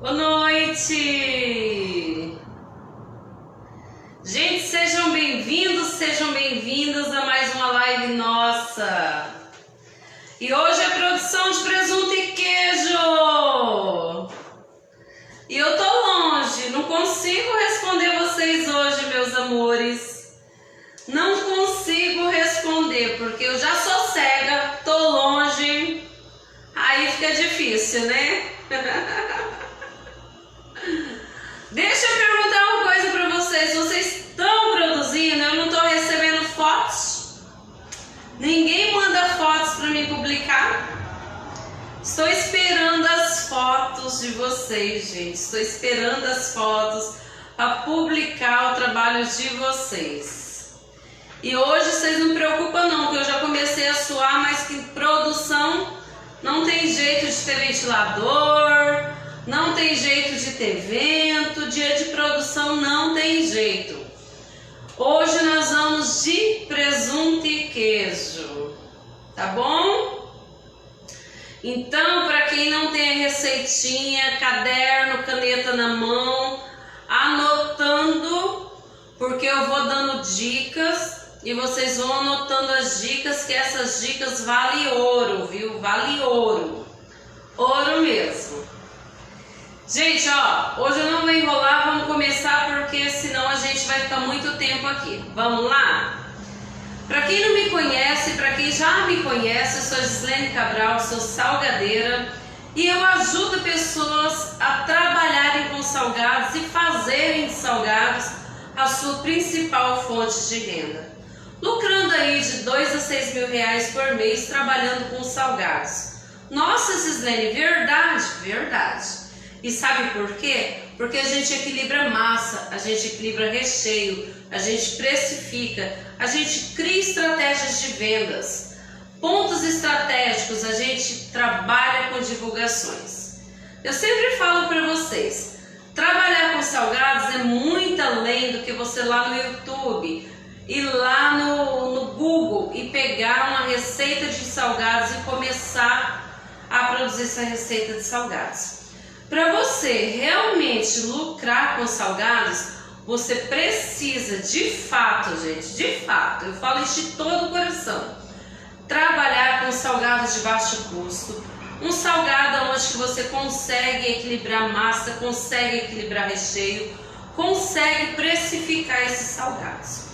Boa noite! Gente, sejam bem-vindos, sejam bem-vindas a mais uma live nossa. E hoje é produção de presunto e queijo. E eu tô longe, não consigo responder vocês hoje, meus amores. Não consigo responder, porque eu já sou cega, tô longe. Aí fica difícil, né? Deixa eu perguntar uma coisa para vocês. Vocês estão produzindo? Eu não estou recebendo fotos. Ninguém manda fotos para me publicar. Estou esperando as fotos de vocês, gente. Estou esperando as fotos para publicar o trabalho de vocês. E hoje vocês não preocupam não, que eu já comecei a suar, mas que produção não tem jeito de ter ventilador, não tem jeito de ter vento, dia de produção não tem jeito. Hoje nós vamos de presunto e queijo, tá bom? Então, para quem não tem a receitinha, caderno, caneta na mão, anotando, porque eu vou dando dicas e vocês vão anotando as dicas, que essas dicas valem ouro, viu? Vale ouro, ouro mesmo. Gente, ó, hoje eu não vou enrolar, vamos começar porque senão a gente vai ficar muito tempo aqui. Vamos lá? Para quem não me conhece, para quem já me conhece, eu sou Gislene Cabral, sou salgadeira e eu ajudo pessoas a trabalharem com salgados e fazerem de salgados a sua principal fonte de renda. Lucrando aí de 2 a 6 mil reais por mês trabalhando com salgados. Nossa, Gislene, verdade? Verdade. E sabe por quê? Porque a gente equilibra massa, a gente equilibra recheio, a gente precifica, a gente cria estratégias de vendas, pontos estratégicos, a gente trabalha com divulgações. Eu sempre falo para vocês, trabalhar com salgados é muito além do que você lá no YouTube, ir lá no Google e pegar uma receita de salgados e começar a produzir essa receita de salgados. Para você realmente lucrar com salgados, você precisa de fato, gente, de fato, eu falo isso de todo o coração, trabalhar com salgados de baixo custo, um salgado onde você consegue equilibrar massa, consegue equilibrar recheio, consegue precificar esses salgados.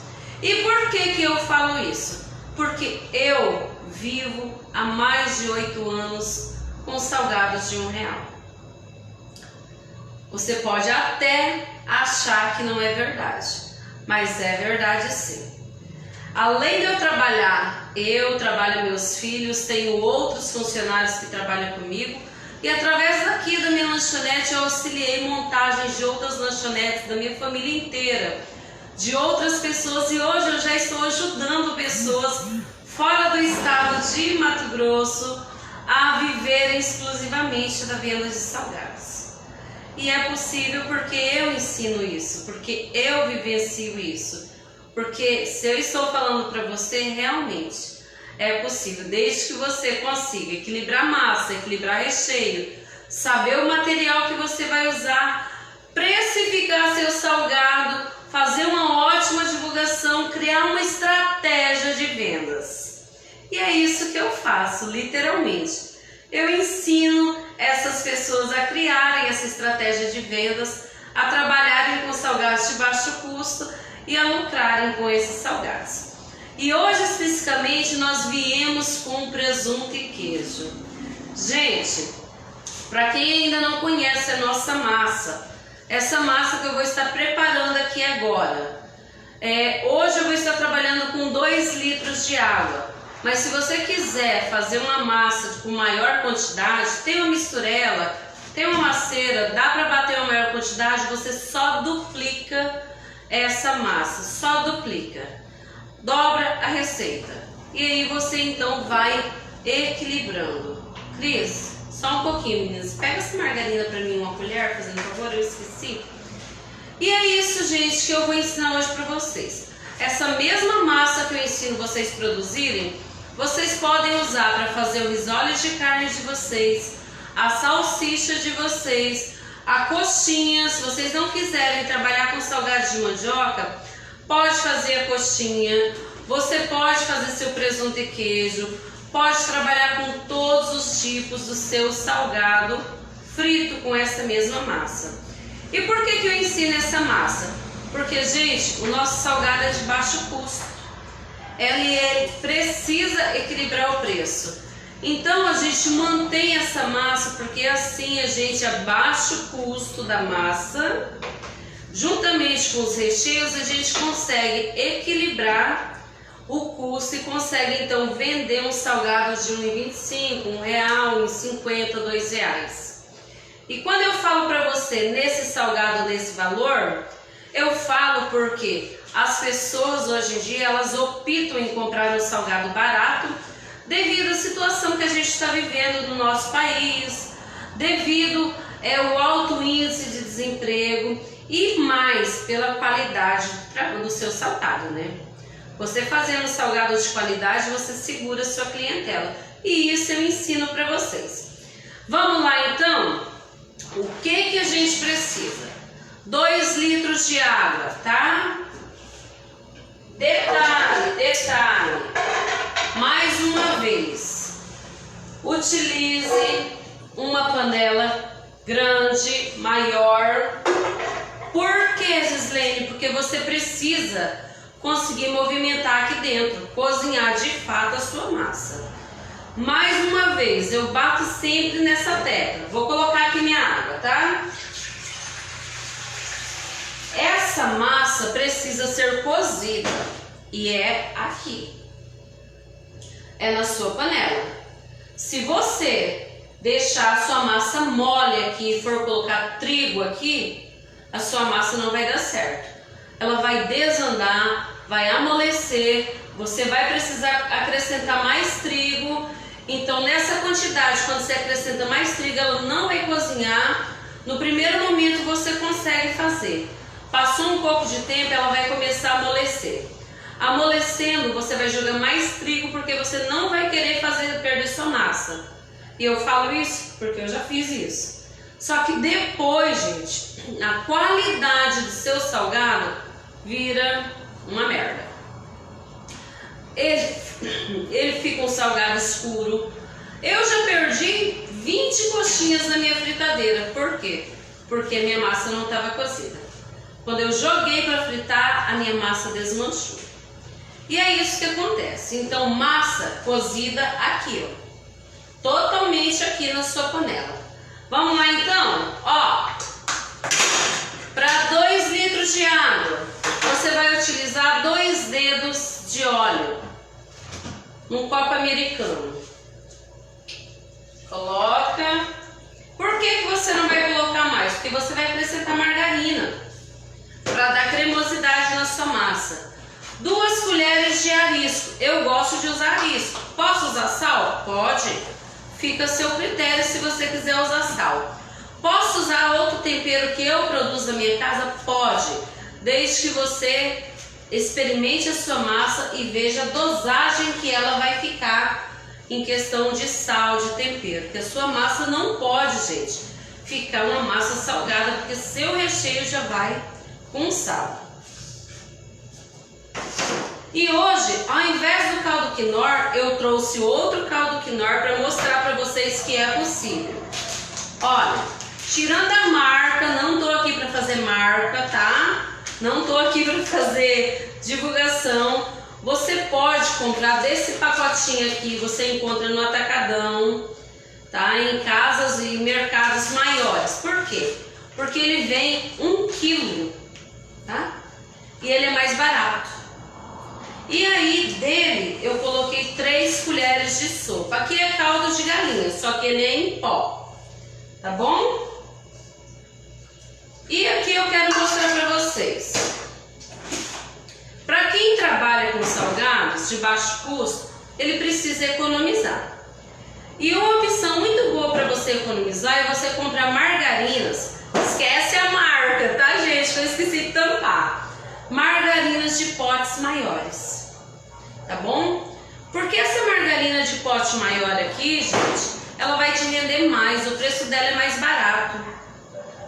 E por que eu falo isso? Porque eu vivo há mais de 8 anos com salgados de R$1. Você pode até achar que não é verdade, mas é verdade sim. Além de eu trabalho meus filhos, tenho outros funcionários que trabalham comigo e através daqui da minha lanchonete eu auxiliei montagens de outras lanchonetes da minha família inteira, de outras pessoas, e hoje eu já estou ajudando pessoas fora do estado de Mato Grosso a viverem exclusivamente da venda de salgados. E é possível porque eu ensino isso, porque eu vivencio isso. Porque se eu estou falando para você, realmente é possível, desde que você consiga equilibrar massa, equilibrar recheio, saber o material que você vai usar, precificar seu salgado, fazer uma ótima divulgação, criar uma estratégia de vendas. E é isso que eu faço, literalmente. Eu ensino essas pessoas a criarem essa estratégia de vendas, a trabalharem com salgados de baixo custo e a lucrarem com esses salgados. E hoje, especificamente, nós viemos com presunto e queijo. Gente, para quem ainda não conhece a nossa massa, essa massa que eu vou estar preparando aqui agora, hoje eu vou estar trabalhando com 2 litros de água. Mas se você quiser fazer uma massa com maior quantidade, tem uma misturela, tem uma maceira, dá para bater uma maior quantidade, você só duplica essa massa, só duplica. Dobra a receita. E aí você então vai equilibrando. Cris, só um pouquinho, meninas. Pega essa margarina para mim, uma colher, fazendo favor, eu esqueci. E é isso, gente, que eu vou ensinar hoje para vocês. Essa mesma massa que eu ensino vocês produzirem, vocês podem usar para fazer o risole de carne de vocês, a salsicha de vocês, A coxinha, se vocês não quiserem trabalhar com salgado de mandioca, pode fazer a coxinha, você pode fazer seu presunto e queijo, pode trabalhar com todos os tipos do seu salgado frito com essa mesma massa. E por que eu ensino essa massa? Porque, gente, o nosso salgado é de baixo custo. Ele precisa equilibrar o preço. Então a gente mantém essa massa porque assim a gente abaixa o custo da massa, juntamente com os recheios a gente consegue equilibrar o custo e consegue então vender um salgado de R$1,25, R$1, R$1,50, R$2. E quando eu falo para você nesse salgado, nesse valor, eu falo porque as pessoas hoje em dia elas optam em comprar um salgado barato devido à situação que a gente está vivendo no nosso país, devido ao alto índice de desemprego e mais pela qualidade do seu salgado, né? Você fazendo salgado de qualidade, você segura a sua clientela. E isso eu ensino para vocês. Vamos lá então? O que a gente precisa? 2 litros de água, tá? Detalhe. Mais uma vez, utilize uma panela grande, maior. Por que, Gislene? Porque você precisa conseguir movimentar aqui dentro, cozinhar de fato a sua massa. Mais uma vez, eu bato sempre nessa tecla. Vou colocar aqui minha água, tá? Essa massa precisa ser cozida e é aqui. É na sua panela. Se você deixar a sua massa mole aqui e for colocar trigo aqui, a sua massa não vai dar certo. Ela vai desandar, vai amolecer, você vai precisar acrescentar mais trigo. Então nessa quantidade, quando você acrescenta mais trigo, ela não vai cozinhar. No primeiro momento você consegue fazer. Passou um pouco de tempo, ela vai começar a amolecer. Amolecendo, você vai jogar mais trigo porque você não vai querer perder sua massa. E eu falo isso porque eu já fiz isso. Só que depois, gente, a qualidade do seu salgado vira uma merda. Ele fica um salgado escuro. Eu já perdi 20 coxinhas na minha fritadeira. Por quê? Porque a minha massa não estava cozida. Quando eu joguei para fritar, a minha massa desmanchou. E é isso que acontece. Então, massa cozida aqui, ó. Totalmente aqui na sua panela. Vamos lá então? Ó, para 2 litros de água, você vai utilizar 2 dedos de óleo. Num copo americano. Coloca. Por que você não vai colocar mais? Porque você vai acrescentar margarina para dar cremosidade na sua massa. 2 colheres de arisco. Eu gosto de usar arisco. Posso usar sal? Pode. Fica a seu critério se você quiser usar sal. Posso usar outro tempero que eu produzo na minha casa? Pode. Desde que você experimente a sua massa e veja a dosagem que ela vai ficar em questão de sal, de tempero. Porque a sua massa não pode, gente, ficar uma massa salgada, porque seu recheio já vai com sal. E hoje, ao invés do caldo quinor, eu trouxe outro caldo quinor para mostrar para vocês que é possível. Olha, tirando a marca, não tô aqui para fazer marca, tá? Não tô aqui para fazer divulgação. Você pode comprar desse pacotinho aqui, você encontra no atacadão, tá? Em casas e mercados maiores. Por quê? Porque ele vem 1 quilo, tá? E ele é mais barato. E aí dele eu coloquei 3 colheres de sopa. Aqui é caldo de galinha, só que ele é em pó, tá bom? E aqui eu quero mostrar para vocês. Para quem trabalha com salgados de baixo custo, ele precisa economizar. E uma opção muito boa para você economizar é você comprar margarinas. Esquece a marca, tá, gente? Que eu esqueci de tampar. Margarinas de potes maiores, tá bom? Porque essa margarina de pote maior aqui, gente, ela vai te render mais, o preço dela é mais barato.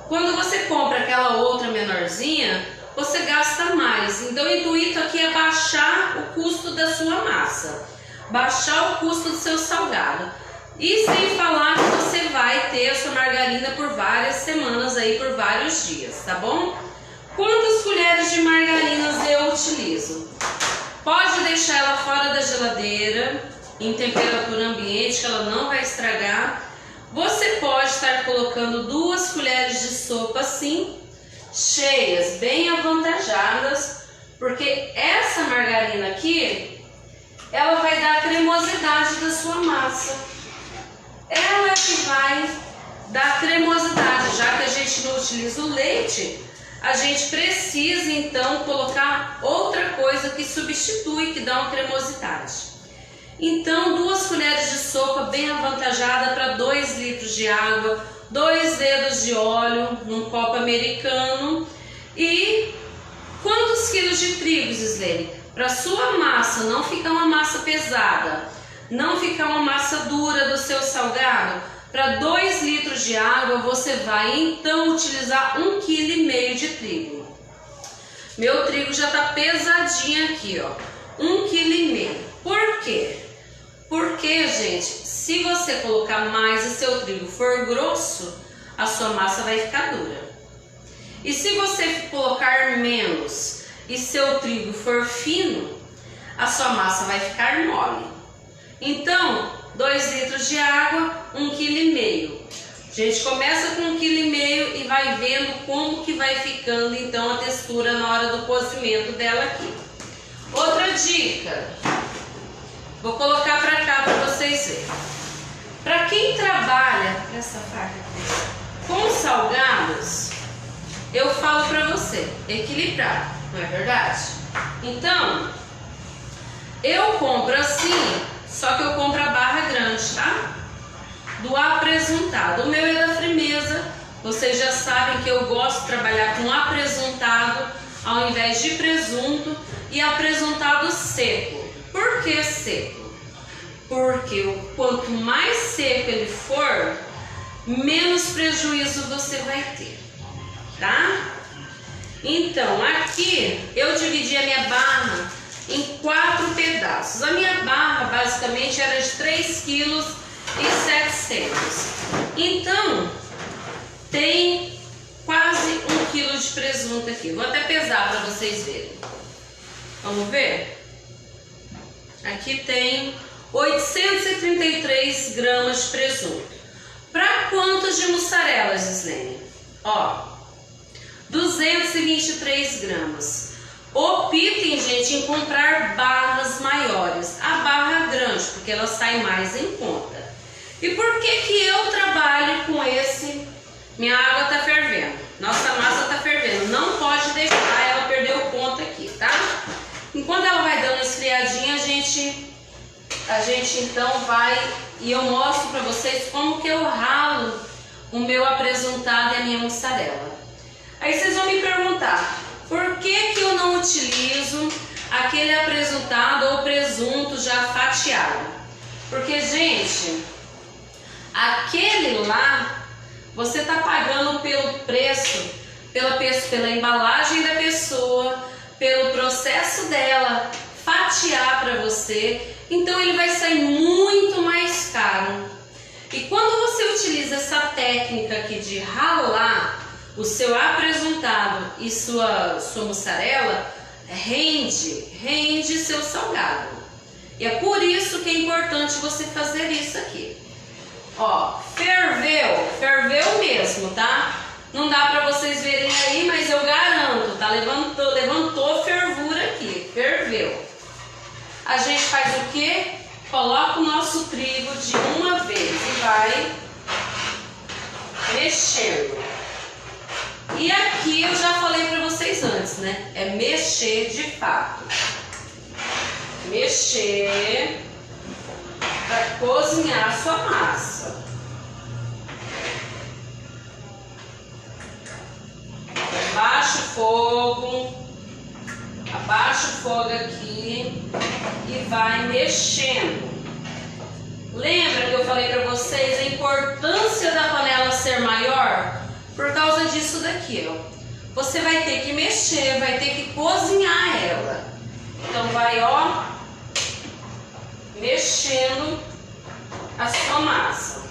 Quando você compra aquela outra menorzinha, você gasta mais. Então o intuito aqui é baixar o custo da sua massa, baixar o custo do seu salgado. E sem falar que você vai ter a sua margarina por várias semanas aí, por vários dias, tá bom? Quantas colheres de margarinas eu utilizo? Pode deixar ela fora da geladeira, em temperatura ambiente, que ela não vai estragar. Você pode estar colocando 2 colheres de sopa assim, cheias, bem avantajadas, porque essa margarina aqui, ela vai dar a cremosidade da sua massa. Ela é que vai dar cremosidade, já que a gente não utiliza o leite, a gente precisa então colocar outra coisa que substitui, que dá uma cremosidade. Então 2 colheres de sopa bem avantajada para 2 litros de água, 2 dedos de óleo num copo americano. E quantos quilos de trigo, Gislene? Para sua massa não ficar uma massa pesada, não ficar uma massa dura do seu salgado, para 2 litros de água você vai então utilizar 1,5 kg de trigo. Meu trigo já está pesadinho aqui, ó, 1,5 kg. Por quê? Porque, gente, se você colocar mais e seu trigo for grosso, a sua massa vai ficar dura. E se você colocar menos e seu trigo for fino, a sua massa vai ficar mole. Então, 2 litros de água, 1,5 kg. A gente começa com 1,5 kg e vai vendo como que vai ficando então a textura na hora do cozimento dela aqui. Outra dica, vou colocar para cá para vocês verem. Para quem trabalha essa faca com salgados, eu falo para você equilibrar, não é verdade? Então, eu compro assim, só que eu compro a barra grande, tá? Do apresuntado. O meu é da Frimeza. Vocês já sabem que eu gosto de trabalhar com apresuntado ao invés de presunto, e apresuntado seco. Por que seco? Porque quanto mais seco ele for, menos prejuízo você vai ter, tá? Então aqui eu dividi a minha barra em 4 pedaços. A minha barra basicamente era de 3,7 kg. Então tem quase 1 kg de presunto aqui. Vou até pesar para vocês verem. Vamos ver? Aqui tem 833 gramas de presunto. Para quantos de mussarela, Gislene? Ó, 223 gramas. Optem, gente, em comprar barras maiores. A barra grande, porque ela sai mais em conta. E por que que eu trabalho com esse? Minha água tá fervendo. Nossa massa tá fervendo. Não pode deixar ela perder o ponto aqui, tá? Enquanto ela vai dando esfriadinha, a gente então vai e eu mostro para vocês como que eu ralo o meu apresuntado e a minha mussarela. Aí vocês vão me perguntar, por que que eu não utilizo aquele apresuntado ou presunto já fatiado? Porque, gente, aquele lá, você tá pagando pelo preço, pela embalagem da pessoa, pelo processo dela fatiar para você, então ele vai sair muito mais caro. E quando você utiliza essa técnica aqui de ralar o seu apresuntado e sua mussarela, rende seu salgado. E é por isso que é importante você fazer isso aqui. Ó, ferveu mesmo, tá? Não dá pra vocês verem aí, mas eu garanto, tá? Levantou fervura aqui, ferveu. A gente faz o quê? Coloca o nosso trigo de uma vez e vai mexendo. E aqui eu já falei pra vocês antes, né? É mexer de fato. Mexer para cozinhar a sua massa. Abaixa o fogo aqui e vai mexendo. Lembra que eu falei para vocês a importância da panela ser maior? Por causa disso daqui, ó. Você vai ter que mexer, vai ter que cozinhar ela. Então vai, ó, mexendo a sua massa.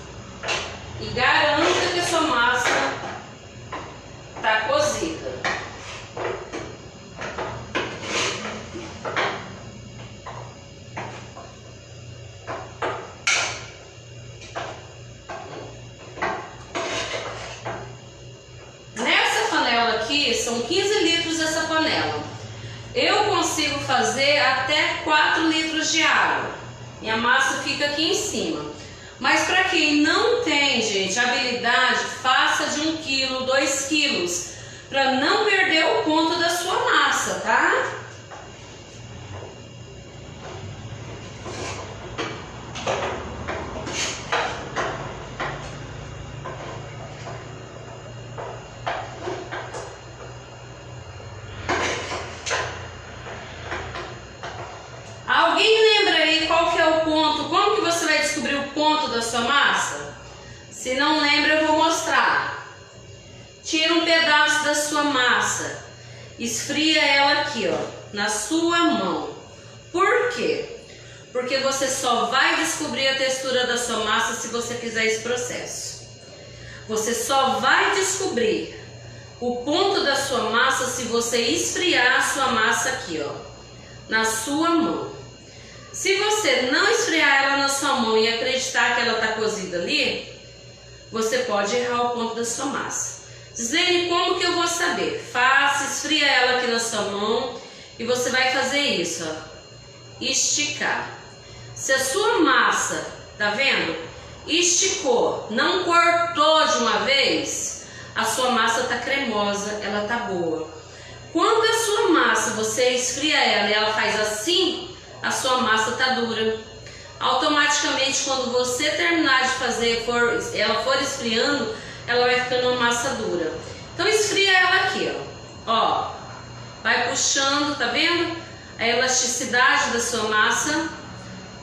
E garanta que a sua massa tá cozida. São 15 litros essa panela. Eu consigo fazer até 4 litros de água. E a massa fica aqui em cima. Mas para quem não tem, gente, habilidade, faça de 1 quilo, 2 quilos. Para não perder o ponto da sua massa, tá? Como que você vai descobrir o ponto da sua massa? Se não lembra, eu vou mostrar. Tira um pedaço da sua massa, esfria ela aqui, ó, na sua mão. Por quê? Porque você só vai descobrir a textura da sua massa se você fizer esse processo. Você só vai descobrir o ponto da sua massa se você esfriar a sua massa aqui, ó, na sua mão. Se você não esfriar ela na sua mão e acreditar que ela está cozida ali, você pode errar o ponto da sua massa. Gislene, como que eu vou saber? Faça, esfria ela aqui na sua mão e você vai fazer isso, ó, esticar. Se a sua massa, tá vendo? Esticou, não cortou de uma vez, a sua massa tá cremosa, ela tá boa. Quando a sua massa, você esfria ela e ela faz assim, a sua massa tá dura. Automaticamente, quando você terminar de fazer, ela for esfriando, ela vai ficando uma massa dura. Então esfria ela aqui, ó. Vai puxando, tá vendo? A elasticidade da sua massa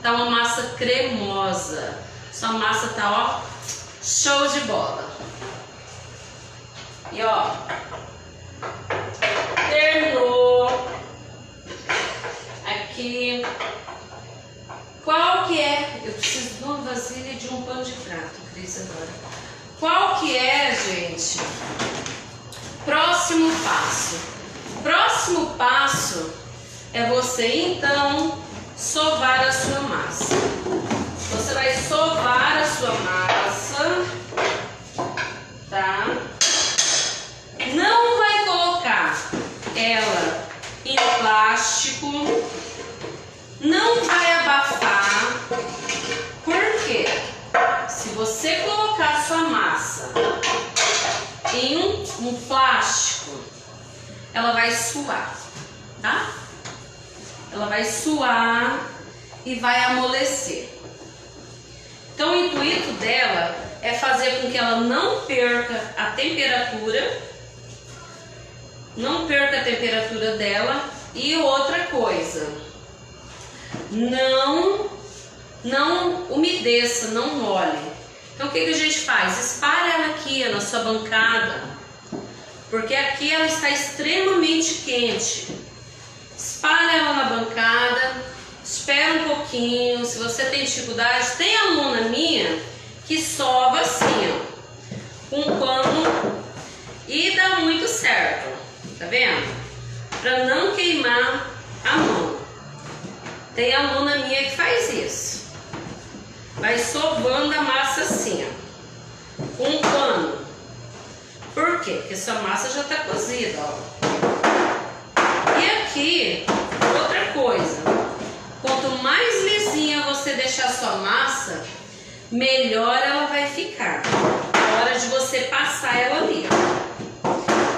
tá uma massa cremosa. Sua massa tá, ó, show de bola. E ó, terminou. Aqui. Qual que é? Eu preciso de uma vasilha e de um pano de prato, Cris, agora. Qual que é, gente? Próximo passo. Próximo passo é você, então, sovar a sua massa. Você vai sovar a sua massa, tá? Não vai colocar ela em plástico, não vai abafar. Por quê? Se você colocar a sua massa em um plástico, ela vai suar, tá? Ela vai suar e vai amolecer. Então o intuito dela é fazer com que ela não perca a temperatura, dela. E outra coisa, não umedeça, não molhe. Então o que a gente faz? Espalha ela aqui na sua bancada, porque aqui ela está extremamente quente. Espalha ela na bancada, espera um pouquinho. Se você tem dificuldade, tem aluna minha que sova assim, ó, com um pano, e dá muito certo, tá vendo? Para não queimar a mão. Tem aluna minha que faz isso. Vai sovando a massa assim, ó, com um pano. Por quê? Porque sua massa já está cozida, ó. E aqui, outra coisa. Quanto mais lisinha você deixar a sua massa, melhor ela vai ficar na hora de você passar ela ali, ó.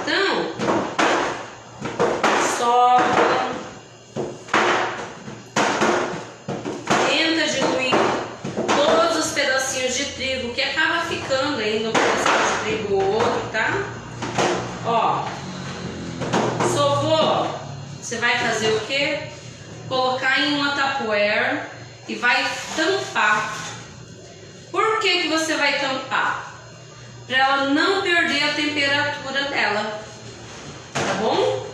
Então, sopra, tenta diluir todos os pedacinhos de trigo que acaba ficando aí no pedacinho de trigo ou outro, tá? Ó, sovou, você vai fazer o quê? Colocar em uma Tupperware e vai tampar. Por que você vai tampar? para ela não perder a temperatura dela, tá bom?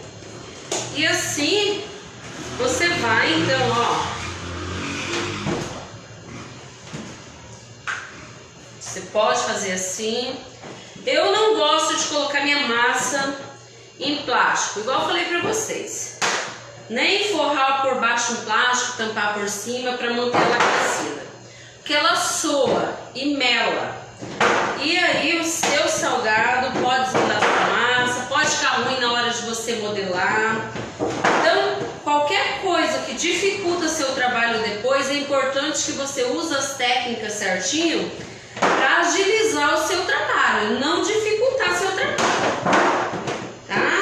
E assim você vai então, ó, você pode fazer assim. Eu não gosto de colocar minha massa em plástico, igual eu falei para vocês. Nem forrar por baixo um plástico, tampar por cima para manter ela aquecida, porque ela soa e mela. E aí o seu salgado pode desandar sua massa, pode ficar ruim na hora de você modelar. Então, qualquer coisa que dificulta seu trabalho depois, é importante que você use as técnicas certinho para agilizar o seu trabalho, não dificultar seu trabalho, tá?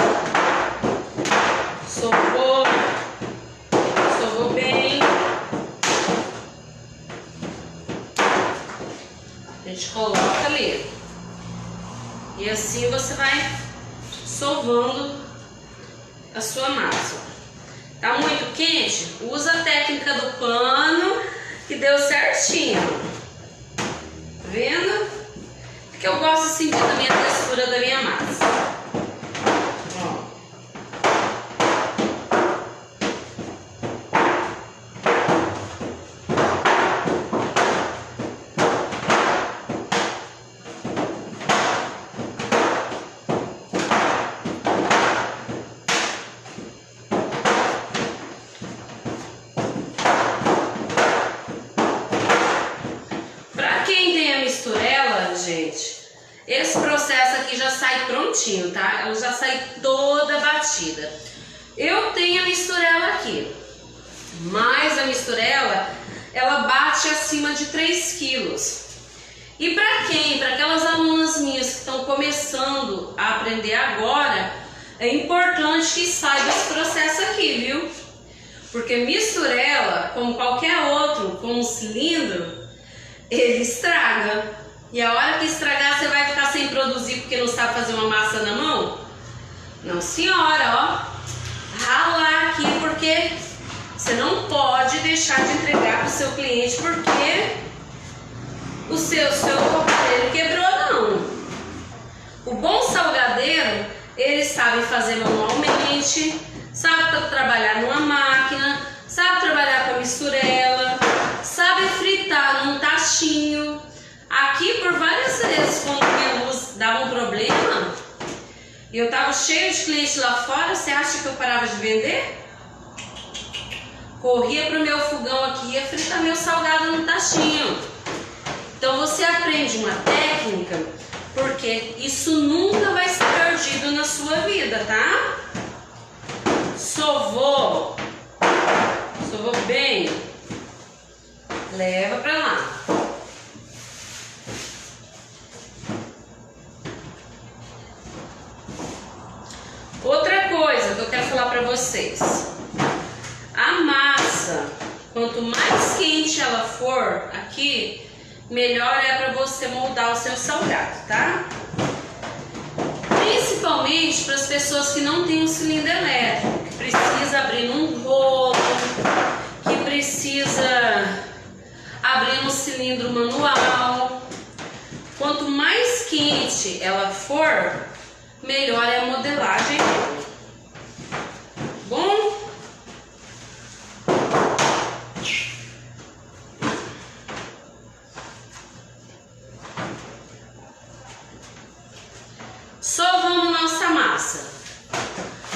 Sovou bem. A gente coloca ali. E assim você vai sovando a sua massa. Tá muito quente? Usa a técnica do pano que deu certinho. Tá vendo? Porque eu gosto de sentir também a textura da minha massa. Esse processo aqui já sai prontinho, tá? Ela já sai toda batida. Eu tenho a misturela aqui, mas a misturela, ela bate acima de 3 quilos. E para quem? Para aquelas alunas minhas que estão começando a aprender agora, é importante que saiba esse processo aqui, viu? Porque misturela, como qualquer outro, como um cilindro, ele estraga. E a hora que estragar, você vai ficar sem produzir porque não sabe fazer uma massa na mão? Não, senhora, ó. Ralar aqui, porque você não pode deixar de entregar para o seu cliente porque o seu aparelho quebrou, não. O bom salgadeiro, ele sabe fazer manualmente, sabe trabalhar numa máquina, sabe trabalhar com a misturela, sabe fritar num tachinho. Aqui, por várias vezes, quando minha luz dava um problema e eu tava cheio de clientes lá fora, você acha que eu parava de vender? Corria pro meu fogão aqui e ia fritar meu salgado no tachinho. Então você aprende uma técnica, porque isso nunca vai ser perdido na sua vida, tá? Sovou bem, leva pra lá. Outra coisa que eu quero falar para vocês, a massa, quanto mais quente ela for aqui, melhor é para você moldar o seu salgado, tá? Principalmente para as pessoas que não têm um cilindro elétrico, que precisa abrir num rolo, que precisa abrir no cilindro manual. Quanto mais quente ela for, melhor é a modelagem. Bom? Sovamos nossa massa.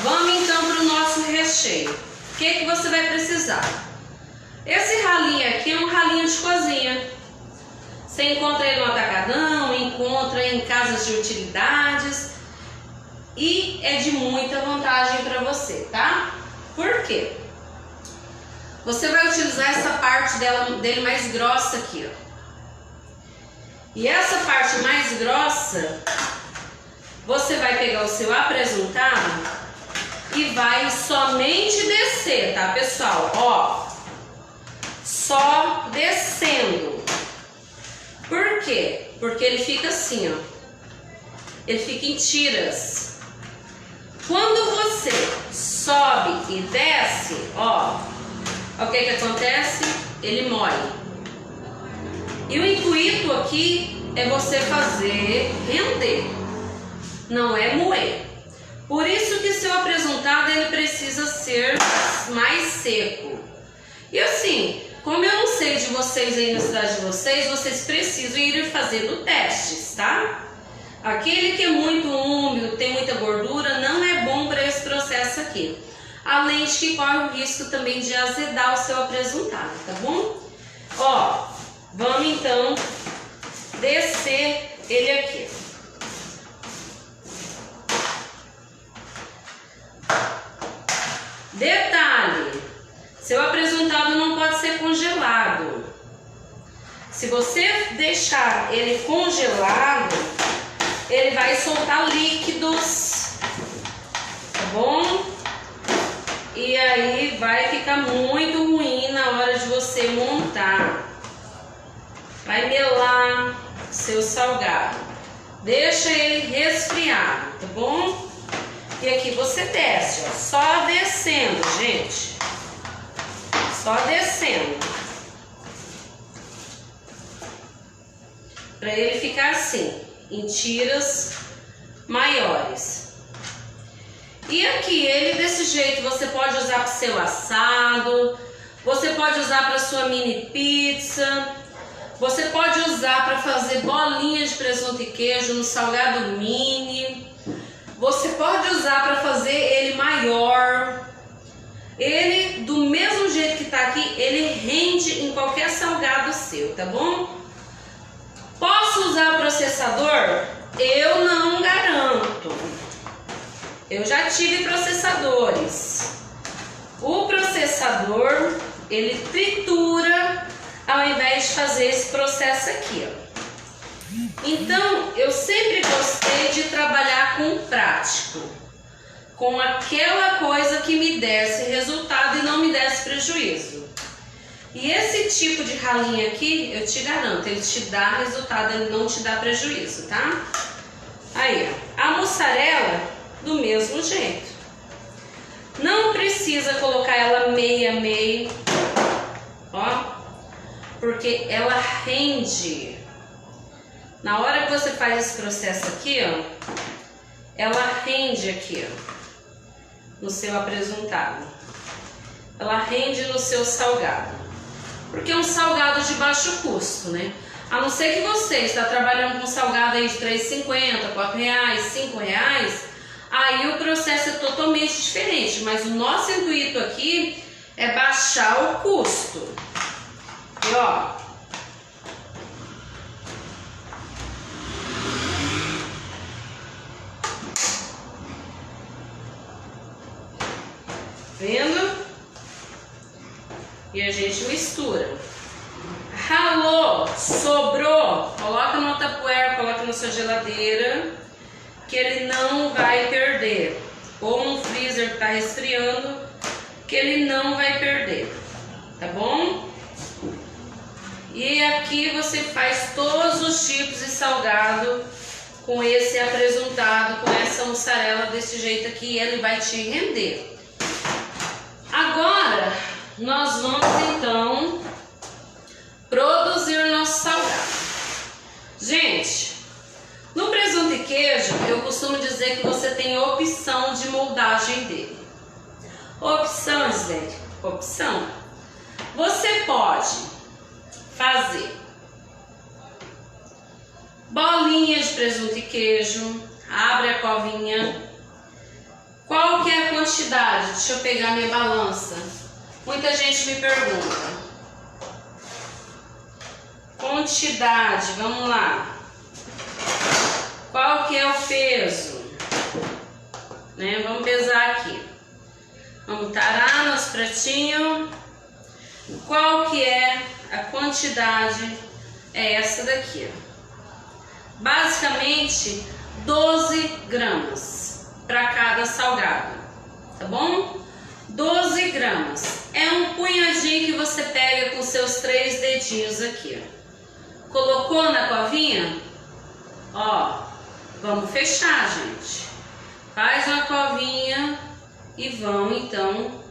Vamos então para o nosso recheio. O que você vai precisar? Esse ralinho aqui é um ralinho de cozinha. Você encontra ele no atacadão, encontra em casas de utilidades. E é de muita vantagem para você, tá? Por quê? Você vai utilizar essa parte dele mais grossa aqui, ó. E essa parte mais grossa, você vai pegar o seu apresentado e vai somente descer, tá, pessoal? Ó, só descendo. Por quê? Porque ele fica assim, ó. Ele fica em tiras. Quando você sobe e desce, ó, o que acontece? Ele moe. E o intuito aqui é você fazer render, não é moer. Por isso que seu apresuntado ele precisa ser mais seco. E assim, como eu não sei de vocês aí na cidade de vocês, vocês precisam ir fazendo testes, tá? Aquele que é muito úmido, tem muita gordura, não é bom para esse processo aqui. Além de que corre o risco também de azedar o seu apresuntado, tá bom? Ó, vamos então descer ele aqui. Detalhe, seu apresuntado não pode ser congelado. Se você deixar ele congelado, ele vai soltar líquidos, tá bom? E aí vai ficar muito ruim na hora de você montar. Vai melar seu salgado. Deixa ele resfriar, tá bom? E aqui você desce, ó, só descendo, gente. Só descendo. Para ele ficar assim, em tiras maiores. E aqui, ele desse jeito, você pode usar para o seu assado, você pode usar para sua mini pizza, você pode usar para fazer bolinhas de presunto e queijo no salgado mini, você pode usar para fazer ele maior. Ele, do mesmo jeito que tá aqui, ele rende em qualquer salgado seu, tá bom? Posso usar processador? Eu não garanto. Eu já tive processadores. O processador, ele tritura ao invés de fazer esse processo aqui, ó. Então, eu sempre gostei de trabalhar com o prático, com aquela coisa que me desse resultado e não me desse prejuízo. E esse tipo de ralinho aqui, eu te garanto, ele te dá resultado, ele não te dá prejuízo, tá? Aí, ó, a mussarela, do mesmo jeito. Não precisa colocar ela meia, ó, porque ela rende. Na hora que você faz esse processo aqui, ó, ela rende aqui, ó, no seu apresuntado. Ela rende no seu salgado. Porque é um salgado de baixo custo, né? A não ser que você está trabalhando com salgado aí de R$3,50, R$4, R$5, aí o processo é totalmente diferente. Mas o nosso intuito aqui é baixar o custo. E ó, vendo? E a gente mistura. Ralou, sobrou, coloca no tupperware, coloca na sua geladeira, que ele não vai perder. Ou no freezer que está resfriando, que ele não vai perder, tá bom? E aqui você faz todos os tipos de salgado com esse apresuntado, com essa mussarela desse jeito aqui, ele vai te render. Agora, nós vamos então produzir o nosso salgado. Gente, no presunto e queijo, eu costumo dizer que você tem opção de moldagem dele. Opção, Gisele? Opção. Você pode fazer bolinhas de presunto e queijo, abre a covinha. Qual que é a quantidade? Deixa eu pegar minha balança. Muita gente me pergunta. Quantidade, vamos lá. Qual que é o peso? Né? Vamos pesar aqui. Vamos tarar nos pratinhos. Qual que é a quantidade? É essa daqui, ó. Basicamente 12 gramas para cada salgado, tá bom? 12 gramas. É um punhadinho que você pega com seus 3 dedinhos aqui, ó. Colocou na covinha? Ó, vamos fechar, gente. Faz uma covinha e vamos então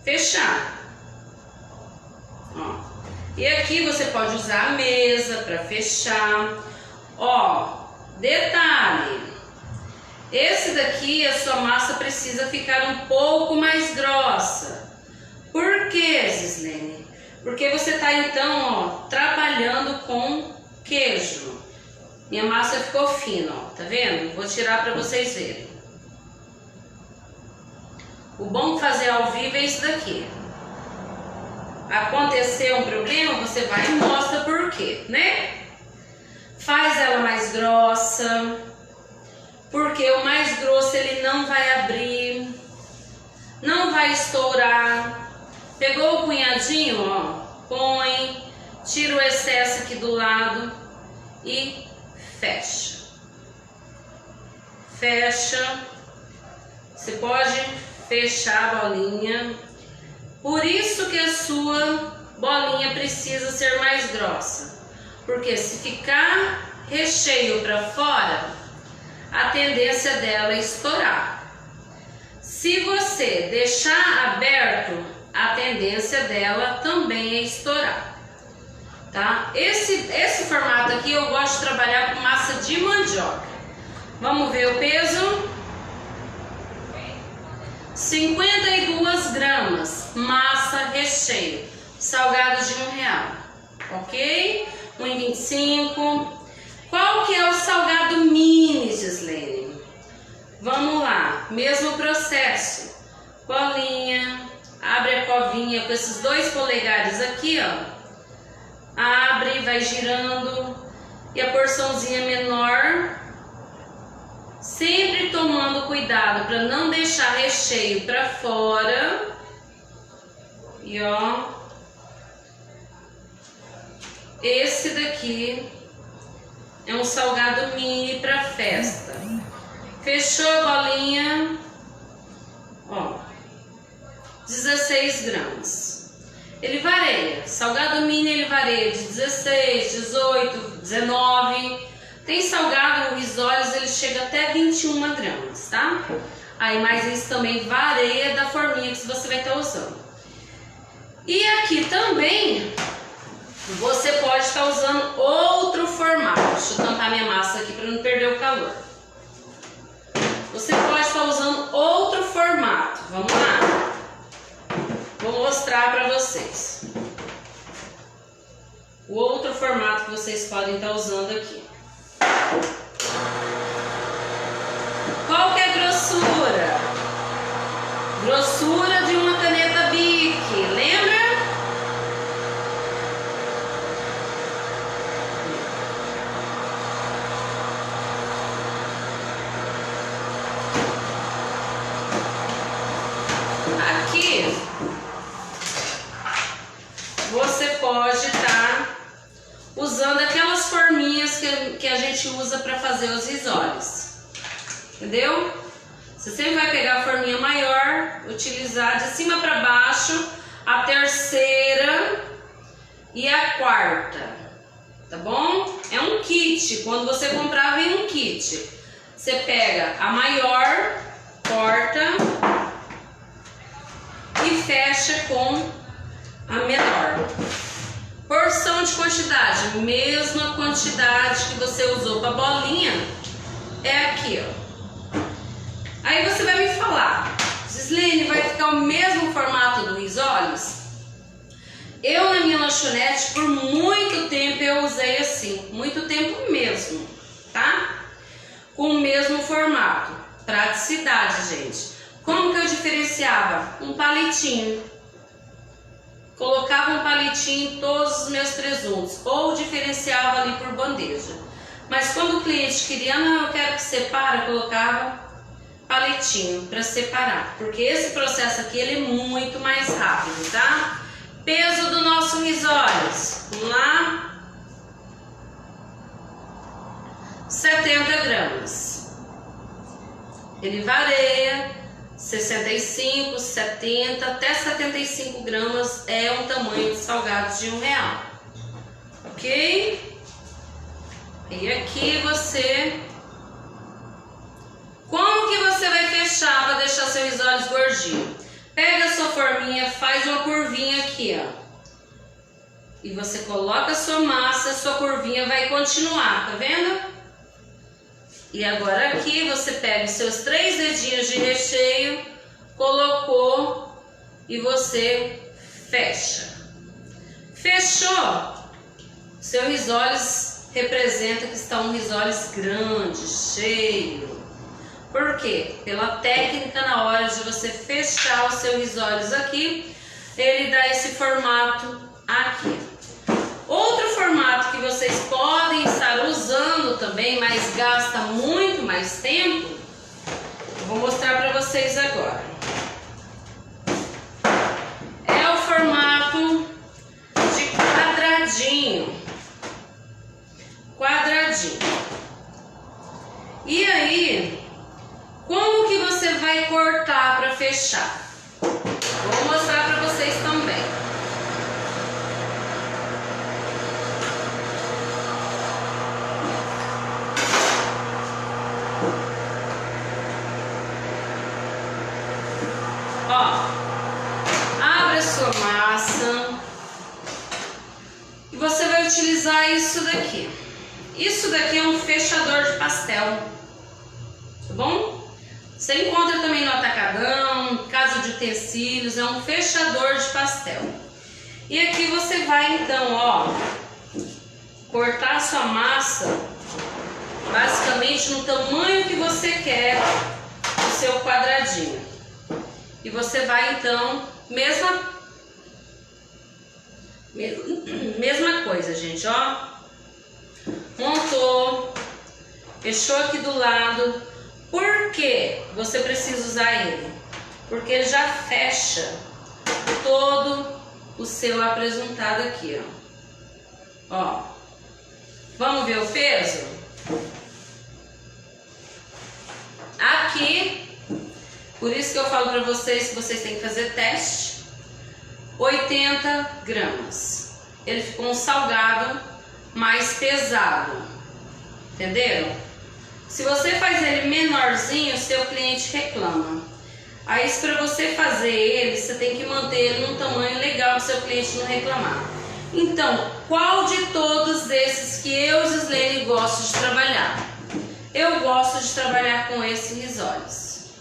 fechar. Ó, E aqui você pode usar a mesa para fechar. Ó, detalhe, esse daqui a sua massa precisa ficar um pouco mais grossa. Por que, Gislene? Porque você está então, ó, trabalhando com queijo. Minha massa ficou fina, ó, tá vendo? Vou tirar para vocês verem. O bom de fazer ao vivo é isso daqui. Acontecer um problema, você vai e mostra por quê, né? Faz ela mais grossa, porque o mais grosso ele não vai abrir, não vai estourar. Pegou o punhadinho, ó, põe, tira o excesso aqui do lado e fecha. Fecha. Você pode fechar a bolinha. Por isso que a sua bolinha precisa ser mais grossa. Porque se ficar recheio para fora, a tendência dela é estourar. Se você deixar aberto, a tendência dela também é estourar. Tá? Esse formato aqui eu gosto de trabalhar com massa de mandioca. Vamos ver o peso? 52 gramas, massa recheio, salgado de R$1, ok? 1,25. Qual que é o salgado mini, Gislene? Vamos lá, mesmo processo. Bolinha, abre a covinha com esses 2 polegares aqui, ó. Abre, vai girando e a porçãozinha menor, sempre tomando cuidado para não deixar recheio para fora. E ó, esse daqui é um salgado mini para festa. Fechou a bolinha, ó, 16 gramas. Ele varia, salgado mini ele varia de 16, 18, 19. Tem salgado, o risoles ele chega até 21 gramas, tá? Aí, mas isso também varia da forminha que você vai estar usando. E aqui também, você pode estar usando outro formato. Deixa eu tampar minha massa aqui para não perder o calor. Você pode estar usando outro formato. Vamos lá. Vou mostrar para vocês. O outro formato que vocês podem estar usando aqui. Qual que é a grossura? Grossura de uma caneta Bic, lembra? Aqui você pode estar usando aquelas forminhas que a gente usa para fazer os risoles, entendeu? Você sempre vai pegar a forminha maior, utilizar de cima para baixo a terceira e a quarta, tá bom? É um kit, quando você comprar vem um kit. Você pega a maior, corta e fecha com a menor. Porção de quantidade, mesma quantidade que você usou para a bolinha, é aqui, ó. Aí você vai me falar, Gislene, vai ficar o mesmo formato do risoles? Eu na minha lanchonete, por muito tempo eu usei assim, muito tempo mesmo, tá? Com o mesmo formato, praticidade, gente. Como que eu diferenciava? Um palitinho. Colocava um palitinho em todos os meus presuntos, ou diferenciava ali por bandeja. Mas quando o cliente queria, não, eu quero que separe, eu colocava palitinho para separar, porque esse processo aqui ele é muito mais rápido, tá? Peso do nosso risoles, vamos lá, 70 gramas. Ele varia 65, 70, até 75 gramas é um tamanho de salgados de R$1, ok? E aqui você, como que você vai fechar para deixar seu risoles gordinho? Pega a sua forminha, faz uma curvinha aqui, ó. e você coloca a sua massa, a sua curvinha vai continuar, tá vendo? E agora aqui você pega os seus 3 dedinhos de recheio, colocou e você fecha. Fechou? Seu risoles representa que está um risoles grande, cheio. Por quê? Pela técnica na hora de você fechar o seu risoles aqui, ele dá esse formato aqui. Outro formato que vocês podem estar usando também, mas gasta muito mais tempo, eu vou mostrar para vocês agora. É o formato de quadradinho. E aí, como que você vai cortar para fechar? Vou mostrar para vocês também. Ó, abre a sua massa e você vai utilizar isso daqui. Isso daqui é um fechador de pastel, tá bom? Você encontra também no atacadão, casa de utensílios, é um fechador de pastel. E aqui você vai então, ó, cortar a sua massa basicamente no tamanho que você quer o seu quadradinho. E você vai então, mesma coisa, gente, ó. Montou, fechou aqui do lado. Por que você precisa usar ele? Porque ele já fecha todo o seu apresentado aqui, ó. Vamos ver o peso? Aqui, por isso que eu falo para vocês que vocês têm que fazer teste. 80 gramas. Ele ficou um salgado mais pesado, entenderam? Se você faz ele menorzinho, seu cliente reclama. Aí, para você fazer ele, você tem que manter ele num tamanho legal para o seu cliente não reclamar. Então, qual de todos esses que eu, Gislene, gosto de trabalhar? Eu gosto de trabalhar com esse risoles.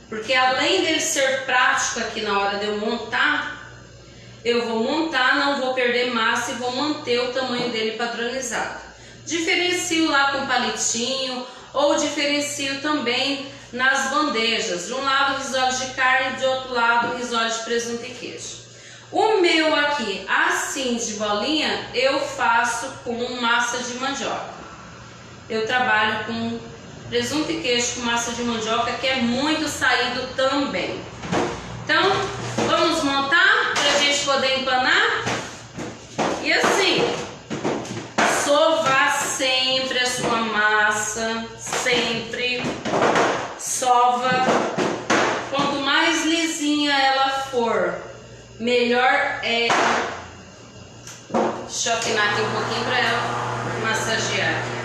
Porque além dele ser prático aqui na hora de eu montar, eu vou montar, não vou perder massa e vou manter o tamanho dele padronizado. Diferencio lá com palitinho ou diferencio também nas bandejas. De um lado risoles de carne, de outro lado risoles de presunto e queijo. O meu aqui, assim de bolinha, eu faço com massa de mandioca. Eu trabalho com presunto e queijo com massa de mandioca, que é muito saído também. Então, vamos montar para a gente poder empanar? E assim, sovar sempre a sua massa, sempre sova. Quanto mais lisinha ela for, melhor é. Deixa eu afinar aqui um pouquinho para ela massagear aqui.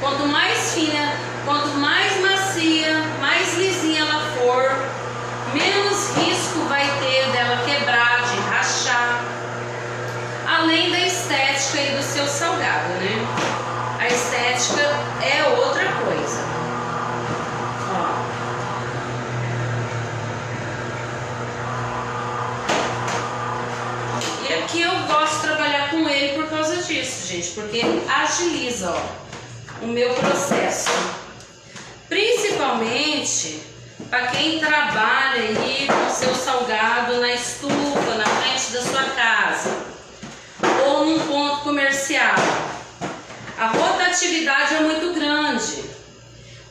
Quanto mais fina, quanto mais macia, mais lisinha ela for, menos risco vai ter dela quebrar, de rachar. Além da estética e do seu salgado, né? A estética é outra coisa. Ó. E aqui eu gosto de trabalhar com ele por causa disso, gente, porque ele agiliza, ó, o meu processo. Principalmente para quem trabalha aí com o seu salgado na estufa, na frente da sua casa, ou num ponto comercial. A rotatividade é muito grande.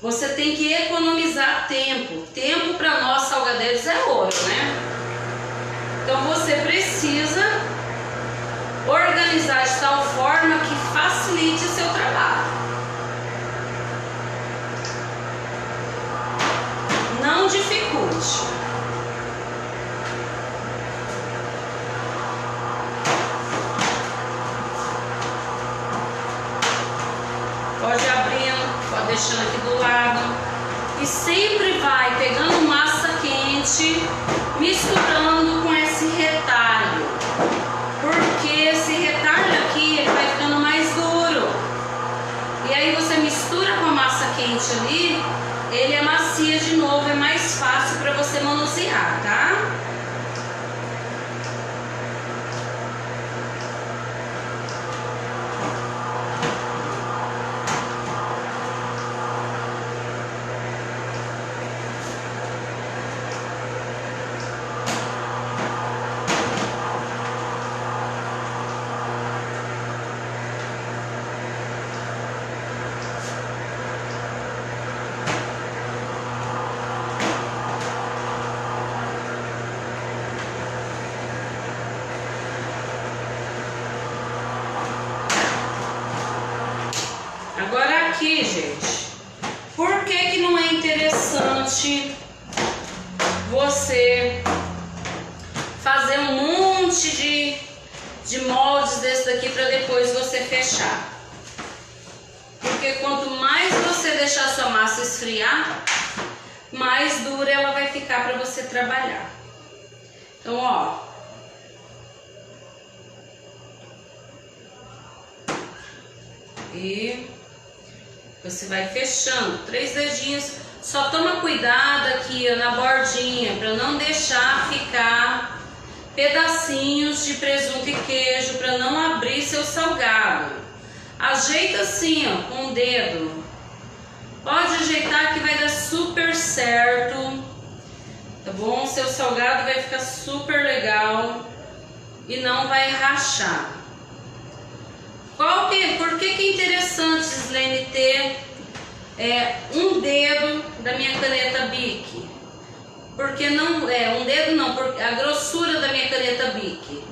Você tem que economizar tempo. Tempo para nós salgadeiros é ouro, né? Então você precisa organizar de tal forma que facilite o seu trabalho. Não dificulte. Pode abrindo, pode deixando aqui do lado. E sempre vai pegando massa quente, misturando com esse retalho. Porque aqui, gente, por que não é interessante você fazer um monte de moldes desse daqui para depois você fechar? Porque quanto mais você deixar a sua massa esfriar, mais dura ela vai ficar para você trabalhar. Então, ó, e você vai fechando 3 dedinhos. Só toma cuidado aqui, ó, na bordinha, para não deixar ficar pedacinhos de presunto e queijo, para não abrir seu salgado. Ajeita assim, ó, com o dedo. Pode ajeitar que vai dar super certo, tá bom? Seu salgado vai ficar super legal e não vai rachar. Por que é interessante, Gislene, ter um dedo da minha caneta Bic? Porque não um dedo não, porque a grossura da minha caneta Bic.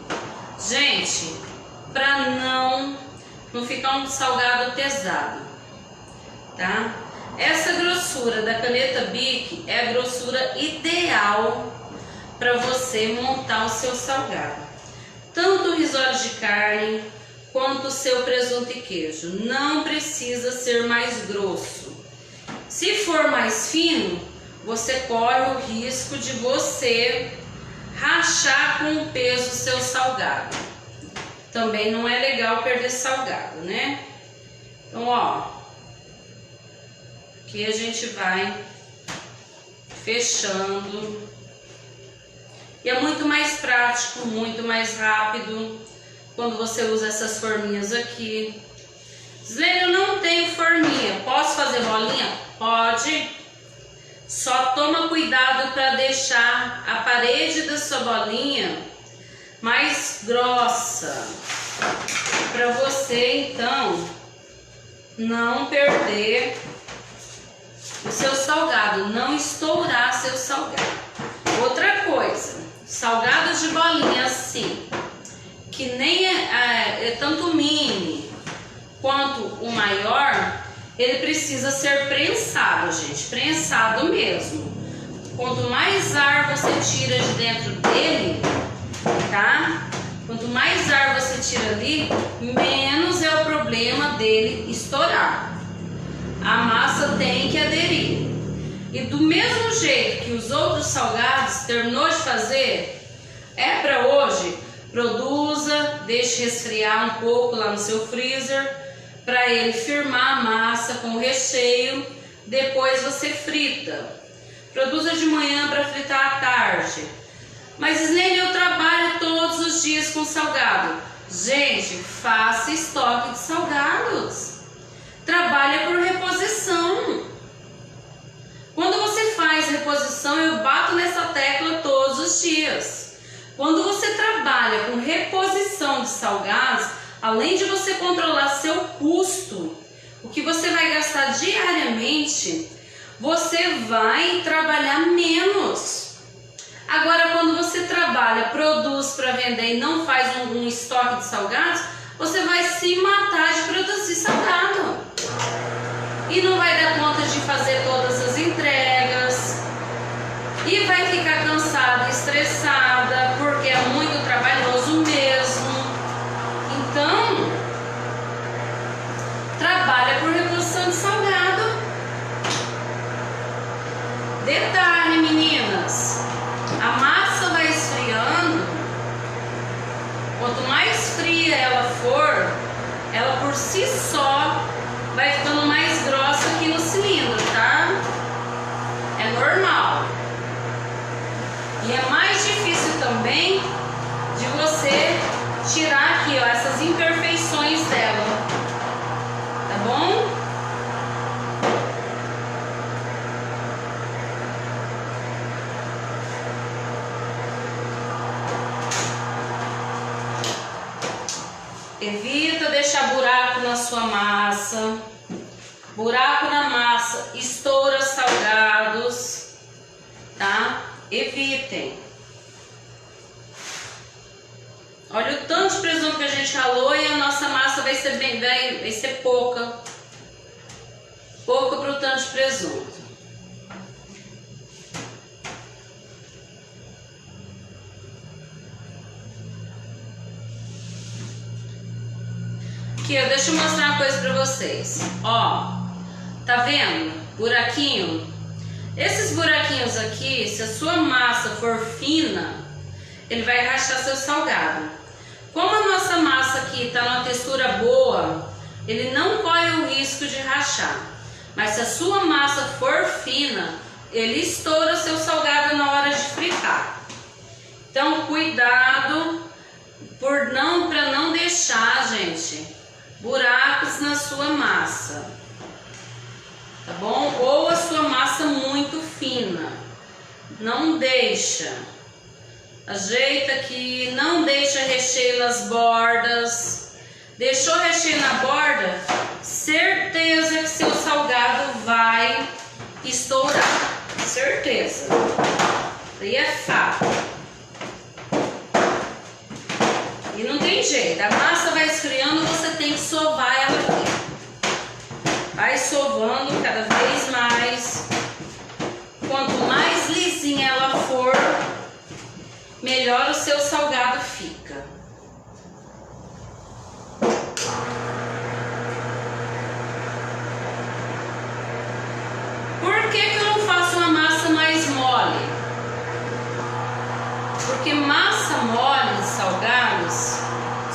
Gente, para não ficar um salgado pesado, tá? Essa grossura da caneta Bic é a grossura ideal para você montar o seu salgado. Tanto o risole de carne quanto o seu presunto e queijo. Não precisa ser mais grosso. Se for mais fino, você corre o risco de você rachar com o peso do seu salgado. Também não é legal perder salgado, né? Então, ó, aqui a gente vai fechando. E é muito mais prático, muito mais rápido quando você usa essas forminhas aqui. Gislene, eu não tenho forminha, posso fazer bolinha? Pode. Só toma cuidado para deixar a parede da sua bolinha mais grossa, para você então não perder o seu salgado, não estourar seu salgado. Outra coisa, salgados de bolinha assim, que nem é tanto o mini quanto o maior, ele precisa ser prensado, gente, prensado mesmo. Quanto mais ar você tira de dentro dele, tá? Quanto mais ar você tira ali, menos é o problema dele estourar. A massa tem que aderir. E do mesmo jeito que os outros salgados terminou de fazer, é para hoje, produza, deixe resfriar um pouco lá no seu freezer, para ele firmar a massa com o recheio, depois você frita. Produza de manhã para fritar à tarde. Mas Gislene, eu trabalho todos os dias com salgado. Gente, faça estoque de salgados. Trabalha por reposição. Quando você faz reposição, eu bato nessa tecla todos os dias. Quando você trabalha com reposição de salgados, além de você controlar seu custo, o que você vai gastar diariamente, você vai trabalhar menos. Agora, quando você trabalha, produz para vender e não faz um estoque de salgados, você vai se matar de produzir salgado. E não vai dar conta de fazer todas as entregas. E vai ficar cansada, estressada, porque é muito trabalhoso mesmo. Então, trabalha por reposição de salgado. Detalhe, meninas, a massa vai esfriando. Quanto mais fria ela for, ela por si só vai ficando mais grossa aqui no cilindro, tá? É normal. E é mais difícil também de você tirar aqui, ó, essas imperfeições dela, tá bom? Evita deixar buraco na sua massa. Buraco na massa estoura salgados, tá? Evitem. Olha o tanto de presunto que a gente ralou e a nossa massa vai ser pouca. pouco para o tanto de presunto. Aqui, deixa eu mostrar uma coisa para vocês. Ó, tá vendo? Buraquinho. Esses buraquinhos aqui, se a sua massa for fina, ele vai rachar seu salgado. Como a nossa massa aqui tá numa textura boa, ele não corre o risco de rachar. Mas se a sua massa for fina, ele estoura seu salgado na hora de fritar. Então, cuidado para não deixar, gente, buracos na sua massa, tá bom? Ou a sua massa muito fina, não deixa. Ajeita aqui, não deixa recheio nas bordas. Deixou recheio na borda, certeza que seu salgado vai estourar, certeza. Aí é fato. E não tem jeito, a massa vai esfriando, você tem que sovar ela aqui. Vai sovando cada vez mais. Quanto mais lisinha ela for, melhor o seu salgado fica. Por que eu não faço uma massa mais mole? Porque massa mole de salgados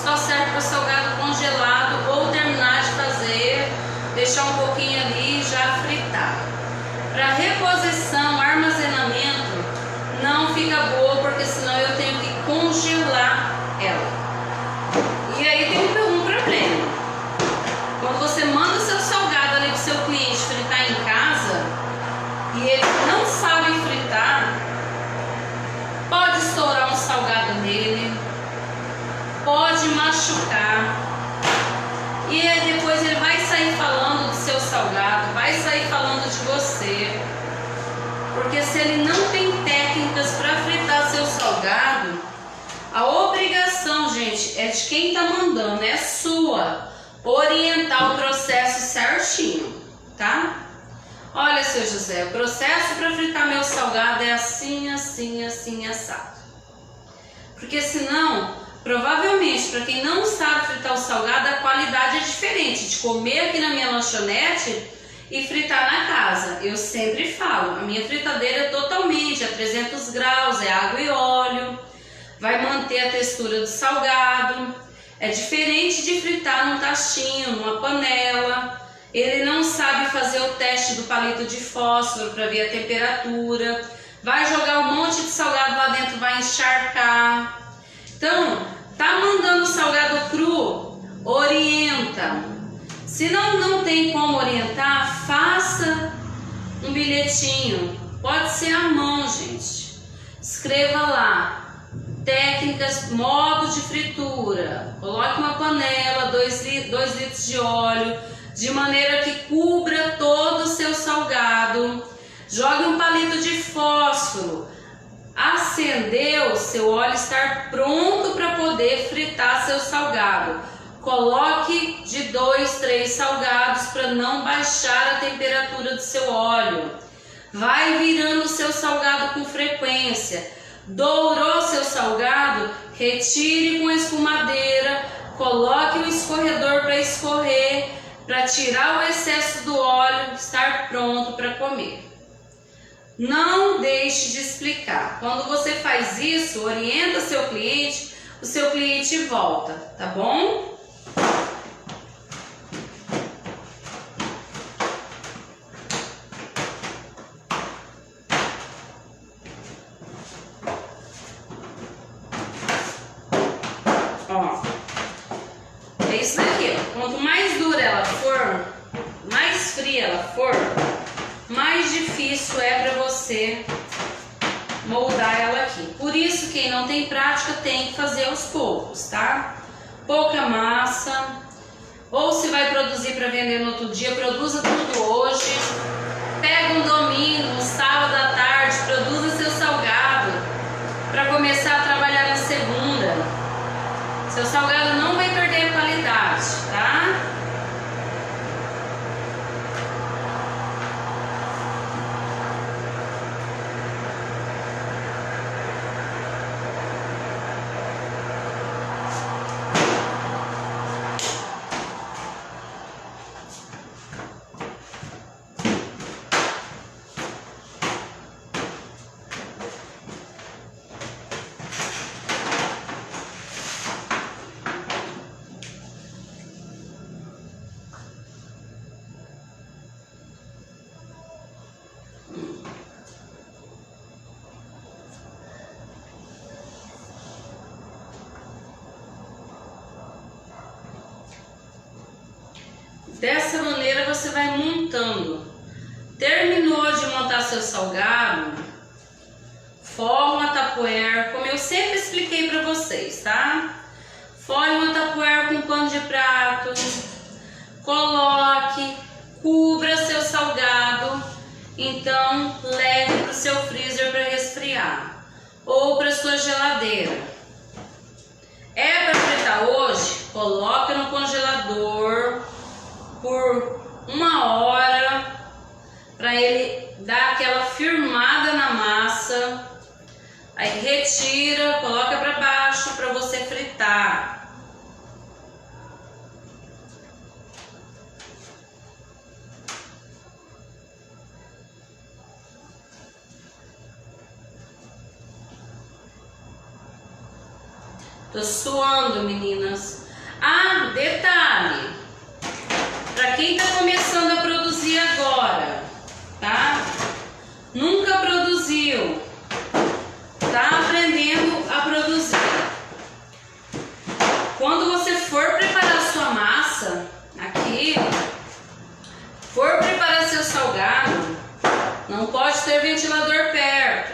só serve para salgado congelado ou terminar de fazer, deixar um pouquinho ali e já fritar. Para reposição, armazenamento, não fica boa, porque senão eu tenho que congelar ela. E aí tem um problema. Quando você manda o seu salgado ali para o seu cliente fritar em casa e ele não sabe fritar, pode estourar um salgado nele, pode machucar, e aí depois ele vai sair falando do seu salgado, vai sair falando de você, porque se ele não tem técnicas para fritar seu salgado, a obrigação, gente, é de quem está mandando, é sua, orientar o processo certinho, tá? Olha, seu José, o processo para fritar meu salgado é assim, assim, assim, assado. Porque senão, provavelmente, para quem não sabe fritar o salgado, a qualidade é diferente de comer aqui na minha lanchonete e fritar na casa. Eu sempre falo, a minha fritadeira é totalmente a 300 graus, é água e óleo, vai manter a textura do salgado. É diferente de fritar num tachinho, numa panela. Ele não sabe fazer o teste do palito de fósforo para ver a temperatura. Vai jogar um monte de salgado lá dentro, vai encharcar. Então, tá mandando salgado cru? Orienta. Se não tem como orientar, faça um bilhetinho. Pode ser à mão, gente. Escreva lá. Técnicas, modo de fritura. Coloque uma panela, 2 litros de óleo, de maneira que cubra todo o seu salgado. Jogue um palito de fósforo. Acendeu, seu óleo está pronto para poder fritar seu salgado. Coloque de 2, 3 salgados para não baixar a temperatura do seu óleo. Vai virando o seu salgado com frequência. Dourou seu salgado, retire com a escumadeira, coloque o escorredor para escorrer, para tirar o excesso do óleo, estar pronto para comer. Não deixe de explicar. Quando você faz isso, orienta seu cliente, o seu cliente volta, tá bom? Ó, é isso daqui, ó. Quanto mais dura ela for, mais fria ela for, mais difícil é para você moldar ela aqui. Por isso, quem não tem prática tem que fazer aos poucos, tá? Pouca massa, ou se vai produzir para vender no outro dia, produza tudo hoje. Pega um domingo, um sábado à tarde, produza seu salgado para começar a trabalhar na segunda. Seu salgado não vai perder a qualidade, tá? Dessa maneira você vai montando. Terminou de montar seu salgado, forma a tupperware, como eu sempre expliquei para vocês, tá? Forme uma tupperware com pano de prato, coloque, cubra seu salgado, então leve para o seu freezer para resfriar ou para sua geladeira. É para fritar hoje? Coloque no congelador por 1 hora para ele dar aquela firmada na massa. Aí retira, coloca para baixo para você fritar. Tô suando, meninas. Ah, detalhe. Para quem tá começando a produzir agora, tá? Nunca produziu. Tá aprendendo a produzir. Quando você for preparar sua massa, aqui, for preparar seu salgado, não pode ter ventilador perto,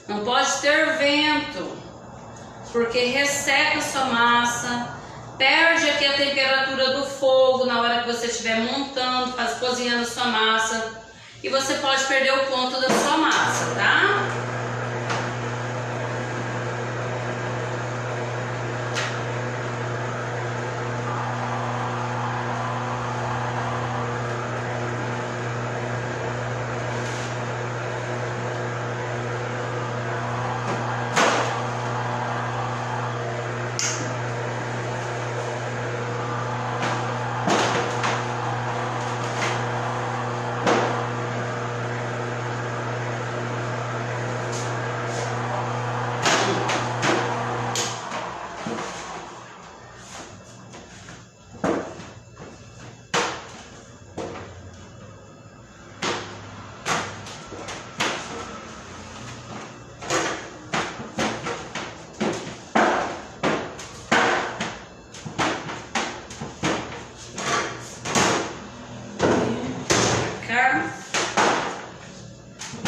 não pode ter vento, porque resseca sua massa, perde aqui a temperatura do fogo na hora que você estiver montando, cozinhando sua massa, e você pode perder o ponto da sua massa, tá?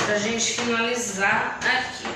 Pra gente finalizar aqui.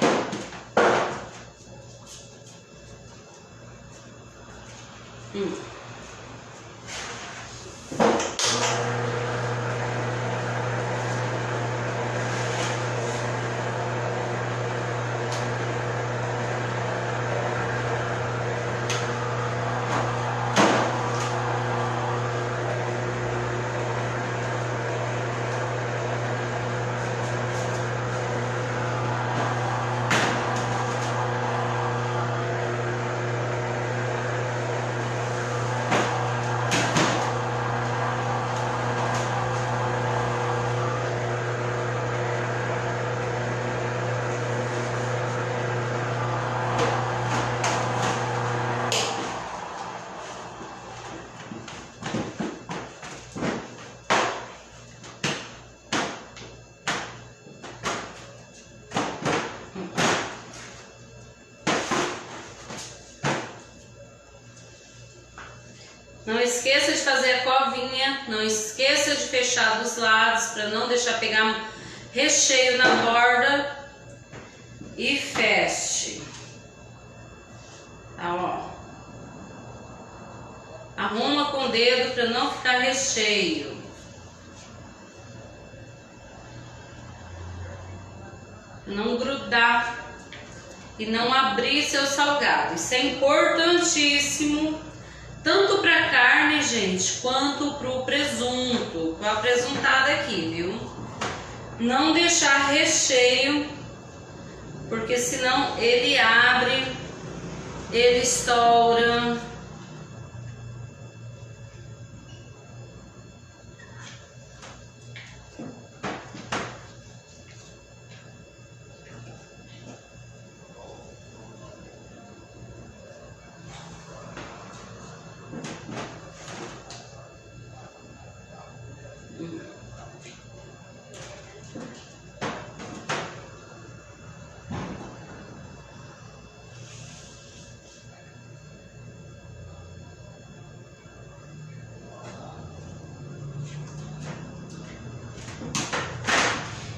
Não esqueça de fazer a covinha, não esqueça de fechar dos lados para não deixar pegar recheio na borda e feche. Tá, ó. Arruma com o dedo para não ficar recheio. Não grudar e não abrir seu salgado. Isso é importantíssimo. Tanto para carne, gente, quanto para o presunto, com a presuntada aqui, viu? Não deixar recheio, porque senão ele abre, ele estoura.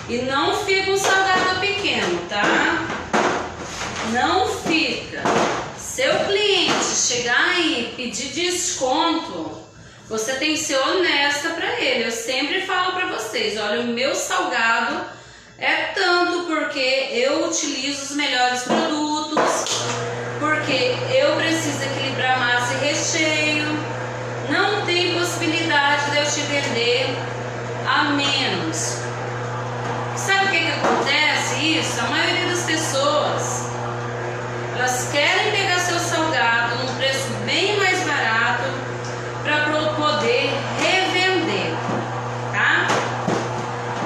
E não fica um salgado pequeno, tá? Não fica. Seu cliente chegar aí e pedir desconto, você tem que ser honesta para ele. Eu sempre falo para vocês, olha, o meu salgado é tanto porque eu utilizo os melhores produtos, porque eu preciso equilibrar massa e recheio. Não tem possibilidade de eu te vender a menos. Sabe o que acontece isso? A maioria das pessoas, elas querem pegar seu salgado num preço bem mais barato para poder revender, tá?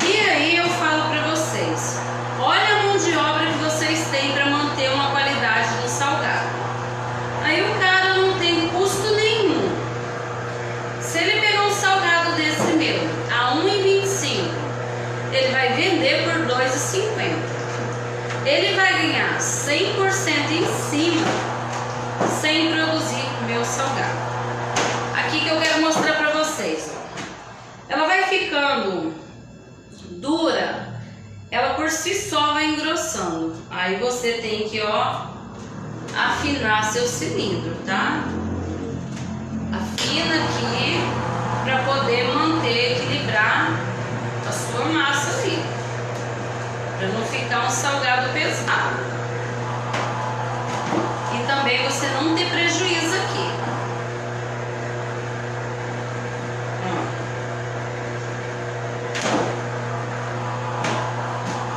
E aí eu falo para vocês, olha a mão de obra que vocês têm para manter uma qualidade no salgado. Aí o cara não tem custo nenhum. Se ele pegar um salgado desse meu a R$ 1,25, ele vai vender por R$ 2,50. Ele vai ganhar 100% em cima, sem produzir meu salgado. Aqui que eu quero mostrar para vocês, ó. Ela vai ficando dura, ela por si só vai engrossando. Aí você tem que, ó, afinar seu cilindro, tá? Afina aqui para poder manter, equilibrar a sua massa ali, para não ficar um salgado pesado. E também você não ter prejuízo aqui.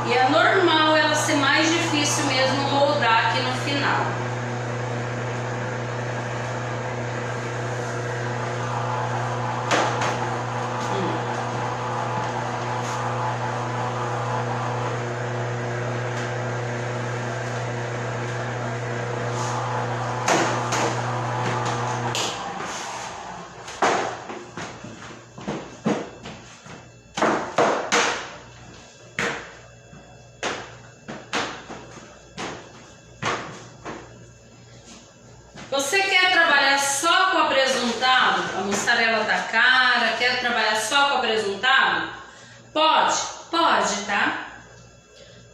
E é normal ela ser mais difícil mesmo moldar aqui no final. Você quer trabalhar só com apresuntado? A mussarela tá cara, quer trabalhar só com apresuntado? Pode, tá?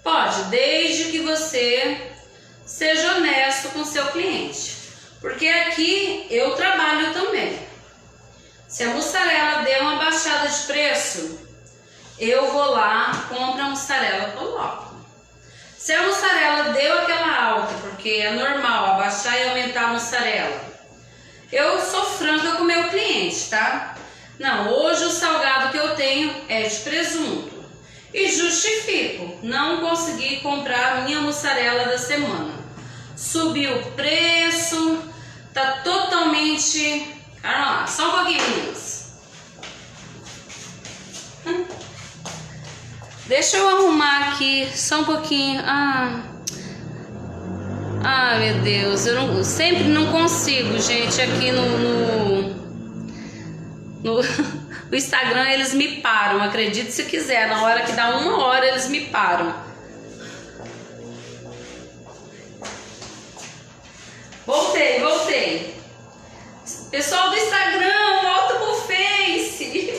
Pode, desde que você seja honesto com seu cliente. Porque aqui eu trabalho também. Se a mussarela der uma baixada de preço, eu vou lá, compro a mussarela, coloco. Se a mussarela deu aquela alta, porque é normal abaixar e aumentar a mussarela, eu sou franca com o meu cliente, tá? Não, hoje o salgado que eu tenho é de presunto. E justifico, não consegui comprar a minha mussarela da semana. Subiu o preço, tá totalmente... Calma lá, só um pouquinho, meninas. Deixa eu arrumar aqui só um pouquinho. Meu Deus, eu sempre não consigo, gente, aqui no Instagram eles me param, acredite se quiser, na hora que dá 1 hora eles me param. Voltei. Pessoal do Instagram, volta pro Face.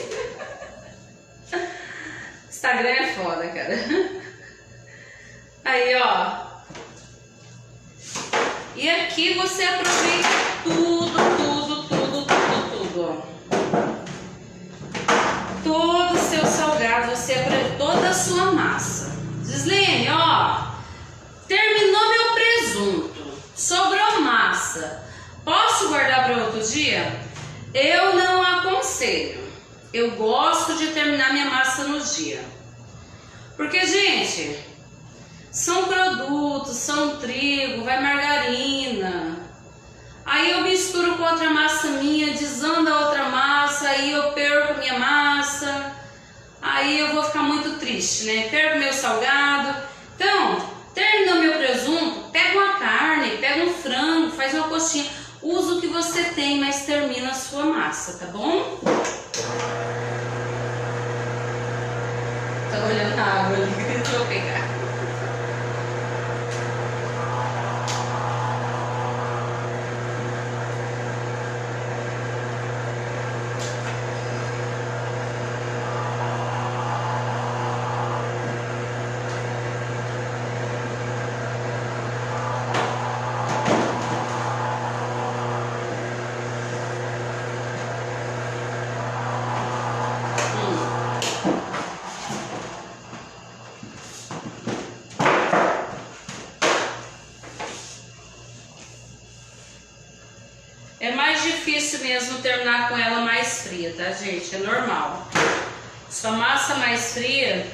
Instagram é foda, cara. Aí, ó. E aqui você aproveita tudo, ó. Todo o seu salgado, você aproveita toda a sua massa. Gislene, ó. Terminou meu presunto. Sobrou massa. Posso guardar para outro dia? Eu não aconselho. Eu gosto de terminar minha massa no dia. Porque, gente, são produtos, são trigo, vai margarina. Aí eu misturo com outra massa minha, desanda outra massa, aí eu perco minha massa. Aí eu vou ficar muito triste, né? Perco meu salgado. Então, terminou meu presunto, pega uma carne, pega um frango, faz uma coxinha. Usa o que você tem, mas termina a sua massa, tá bom? Tá olhando a água ali, deixa eu pegar. difícil mesmo terminar com ela mais fria, tá, gente? É normal. Sua massa mais fria,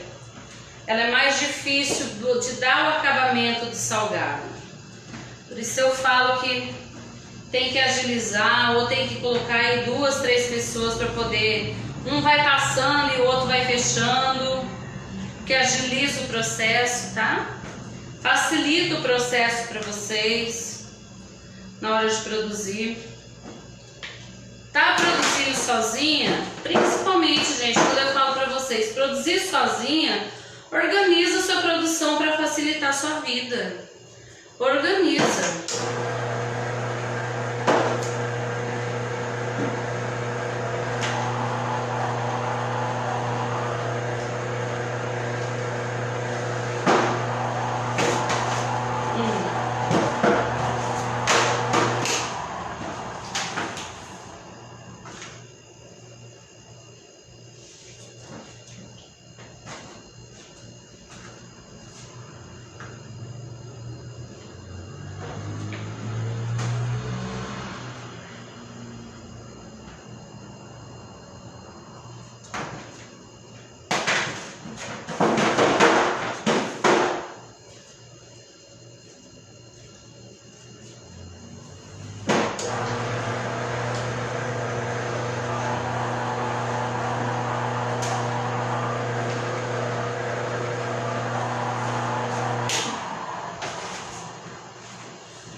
ela é mais difícil de dar o acabamento do salgado. Por isso eu falo que tem que agilizar ou tem que colocar aí 2, 3 pessoas para poder... Um vai passando e o outro vai fechando, que agiliza o processo, tá? Facilita o processo para vocês na hora de produzir. Tá produzindo sozinha? Principalmente, gente, quando eu falo para vocês, produzir sozinha, organiza a sua produção para facilitar a sua vida. Organiza.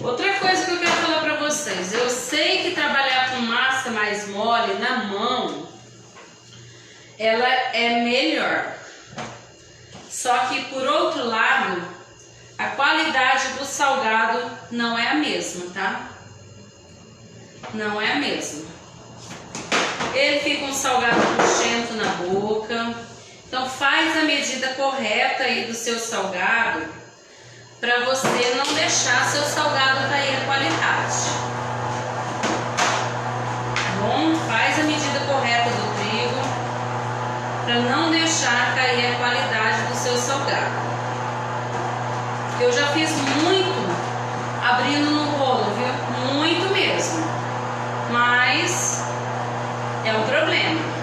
Outra coisa que eu quero falar para vocês, eu sei que trabalhar com massa mais mole na mão, ela é melhor. Só que por outro lado, a qualidade do salgado não é a mesma, tá? Não é a mesma. Ele fica um salgado puxento na boca. Então faz a medida correta aí do seu salgado, para você não deixar seu salgado cair a qualidade. Bom, faz a medida correta do trigo para não deixar cair a qualidade do seu salgado. Eu já fiz muito abrindo no rolo, viu? Muito mesmo. Mas é um problema.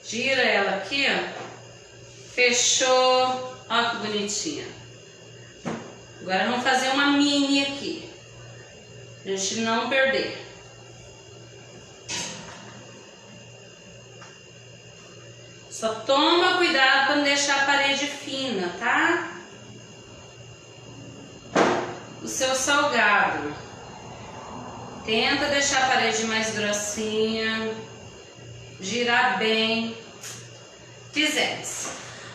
Gira ela aqui, ó. Fechou. Ó que bonitinha. Agora vamos fazer uma mini aqui, pra gente não perder. Só toma cuidado para não deixar a parede fina, tá? O seu salgado. Tenta deixar a parede mais grossinha. Girar bem. Fizemos.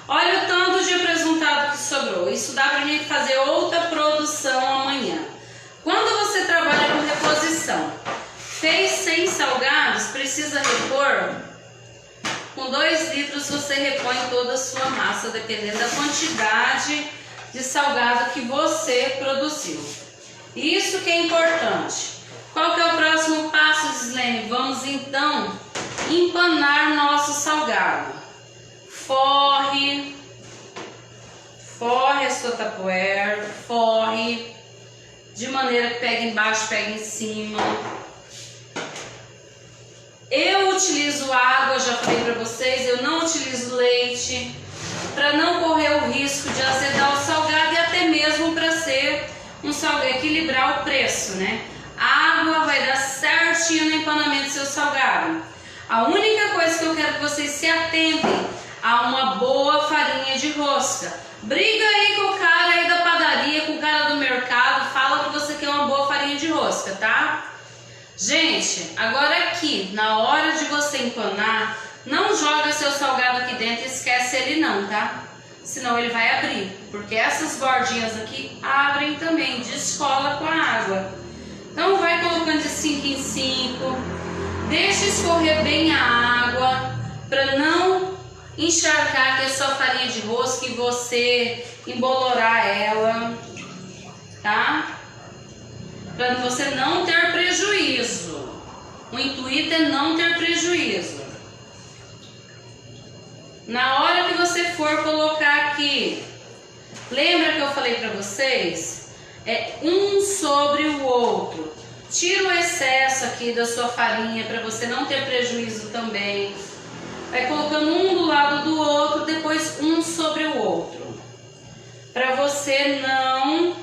Olha o tanto de presuntado que sobrou. Isso dá pra gente fazer outra produção amanhã. Quando você trabalha com reposição, fez 100 salgados, precisa repor. Com 2 litros você repõe toda a sua massa, dependendo da quantidade de salgado que você produziu. Isso que é importante. Qual que é o próximo passo, Gislene? Vamos então empanar nosso salgado. Forre a sua tupperware, forre de maneira que pega embaixo, pega em cima. Eu utilizo água, já falei para vocês, eu não utilizo leite, para não correr o risco de azedar o salgado e até mesmo para ser um salgado, equilibrar o preço, né? A água vai dar certinho no empanamento do seu salgado. A única coisa que eu quero que vocês se atentem a uma boa farinha de rosca. Briga aí com o cara aí da padaria, com o cara do mercado, fala que você quer uma boa farinha de rosca, tá? Gente, agora aqui, na hora de você empanar, não joga seu salgado aqui dentro e esquece ele não, tá? Senão ele vai abrir, porque essas bordinhas aqui abrem também, descola com a água. Então vai colocando de 5 em 5, deixa escorrer bem a água para não encharcar aqui a sua farinha de rosca e você embolorar ela, tá? Para você não ter prejuízo. O intuito é não ter prejuízo. Na hora que você for colocar aqui, lembra que eu falei para vocês? É um sobre o outro. Tira o excesso aqui da sua farinha para você não ter prejuízo também. Vai colocando um do lado do outro, depois um sobre o outro. Para você não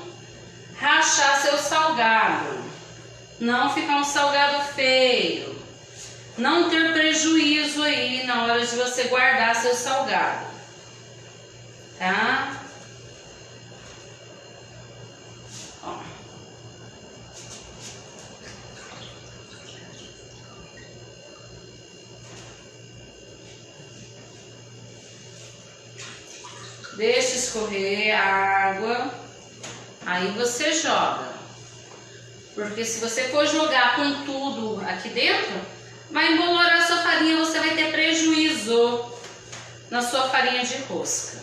rachar seu salgado. Não ficar um salgado feio. Não ter prejuízo aí na hora de você guardar seu salgado. Tá? Ó. Deixa escorrer a água, aí você joga. Porque se você for jogar com tudo aqui dentro, vai embolorar a sua farinha, você vai ter prejuízo na sua farinha de rosca.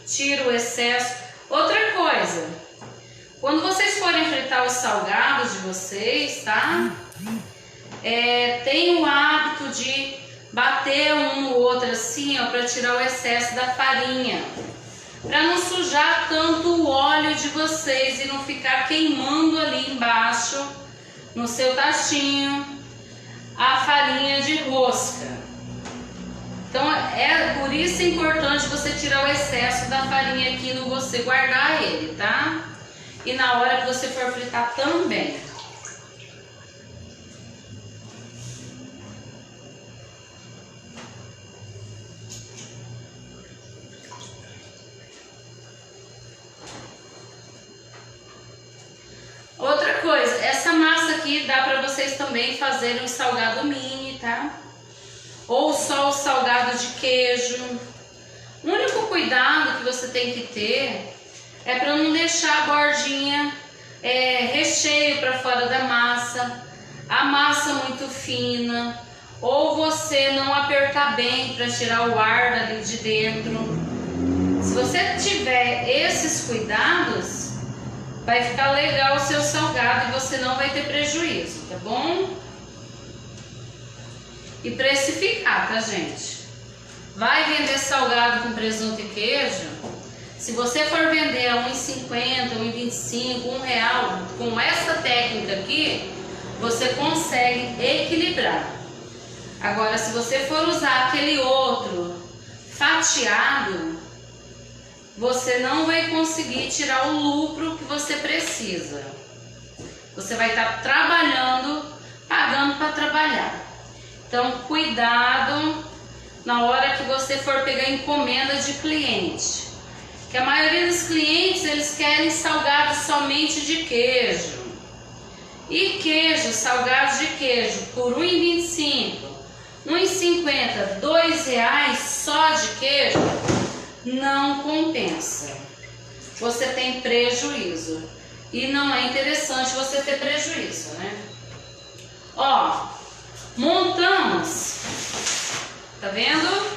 Tira o excesso. Outra coisa, quando vocês forem fritar os salgados de vocês, tá? Tem o hábito de bater um no outro assim, ó, para tirar o excesso da farinha. Para não sujar tanto o óleo de vocês e não ficar queimando ali embaixo, no seu tachinho, a farinha de rosca. Então, por isso é importante você tirar o excesso da farinha aqui no você guardar ele, tá? E na hora que você for fritar também. Outra coisa, essa massa aqui dá para vocês também fazerem um salgado mini, tá? Ou só o salgado de queijo. O único cuidado que você tem que ter é para não deixar a bordinha recheio para fora da massa, a massa muito fina, ou você não apertar bem para tirar o ar dali de dentro. Se você tiver esses cuidados, vai ficar legal o seu salgado e você não vai ter prejuízo, tá bom? E precificar, tá, gente? Vai vender salgado com presunto e queijo? Se você for vender a R$ 1,50, R$ 1,25, R$ 1,00, com essa técnica aqui, você consegue equilibrar. Agora, se você for usar aquele outro fatiado, você não vai conseguir tirar o lucro que você precisa. Você vai estar trabalhando, pagando para trabalhar. Então, cuidado na hora que você for pegar encomenda de cliente. Que a maioria dos clientes, eles querem salgados somente de queijo. E queijo, salgados de queijo, por R$ 1,25, R$ 1,50, R$ 2,00 só de queijo, não compensa. Você tem prejuízo. E não é interessante você ter prejuízo, né? Ó, montamos, tá vendo?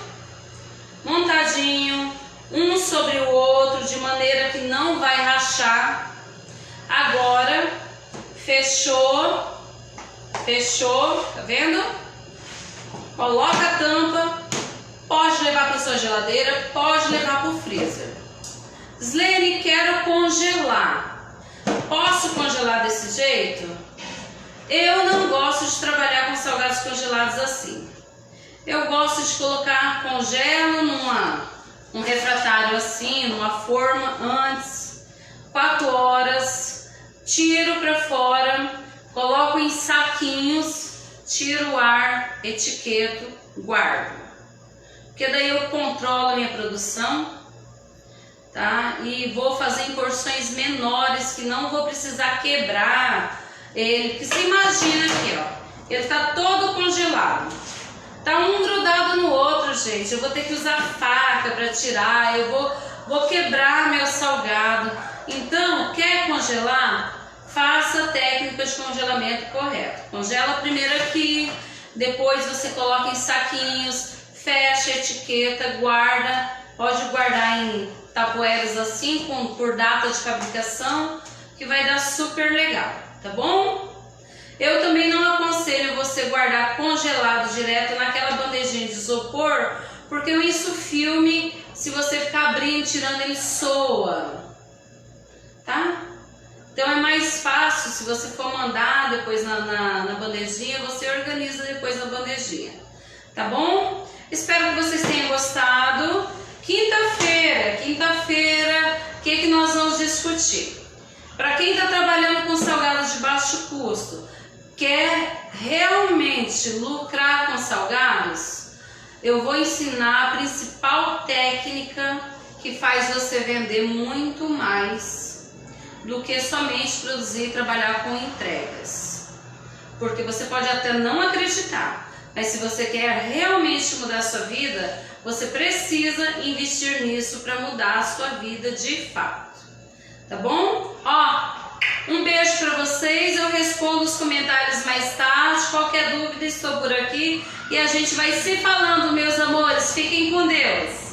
Montadinho, um sobre o outro, de maneira que não vai rachar. Agora, fechou, tá vendo? Coloca a tampa, pode levar para sua geladeira, pode levar para o freezer. Slene, quero congelar. Posso congelar desse jeito? Eu não gosto de trabalhar com salgados congelados assim. Eu gosto de colocar, congelo num refratário assim, numa forma antes, 4 horas, tiro para fora, coloco em saquinhos, tiro o ar, etiqueto, guardo. Porque daí eu controlo a minha produção, tá? E vou fazer em porções menores que não vou precisar quebrar ele. Porque você imagina aqui, ó, ele tá todo congelado. Tá um grudado no outro, gente. Eu vou ter que usar faca para tirar. Eu vou quebrar meu salgado. Então, quer congelar? Faça a técnica de congelamento correto. Congela primeiro aqui, depois você coloca em saquinhos, fecha a etiqueta, guarda. Pode guardar em tapoeiras assim, por data de fabricação, que vai dar super legal, tá bom? Eu também não aconselho você guardar congelado direto naquela bandejinha de isopor, porque o insufilme, se você ficar abrindo, tirando, ele soa, tá? Então é mais fácil, se você for mandar depois na bandejinha, você organiza depois na bandejinha, tá bom? Espero que vocês tenham gostado. Quinta-feira, o que nós vamos discutir? Para quem está trabalhando com salgados de baixo custo, quer realmente lucrar com salgados, eu vou ensinar a principal técnica que faz você vender muito mais do que somente produzir e trabalhar com entregas. Porque você pode até não acreditar, mas se você quer realmente mudar a sua vida, você precisa investir nisso para mudar a sua vida de fato. Tá bom? Ó, um beijo para vocês. Eu respondo os comentários mais tarde. Qualquer dúvida, estou por aqui. E a gente vai se falando, meus amores. Fiquem com Deus.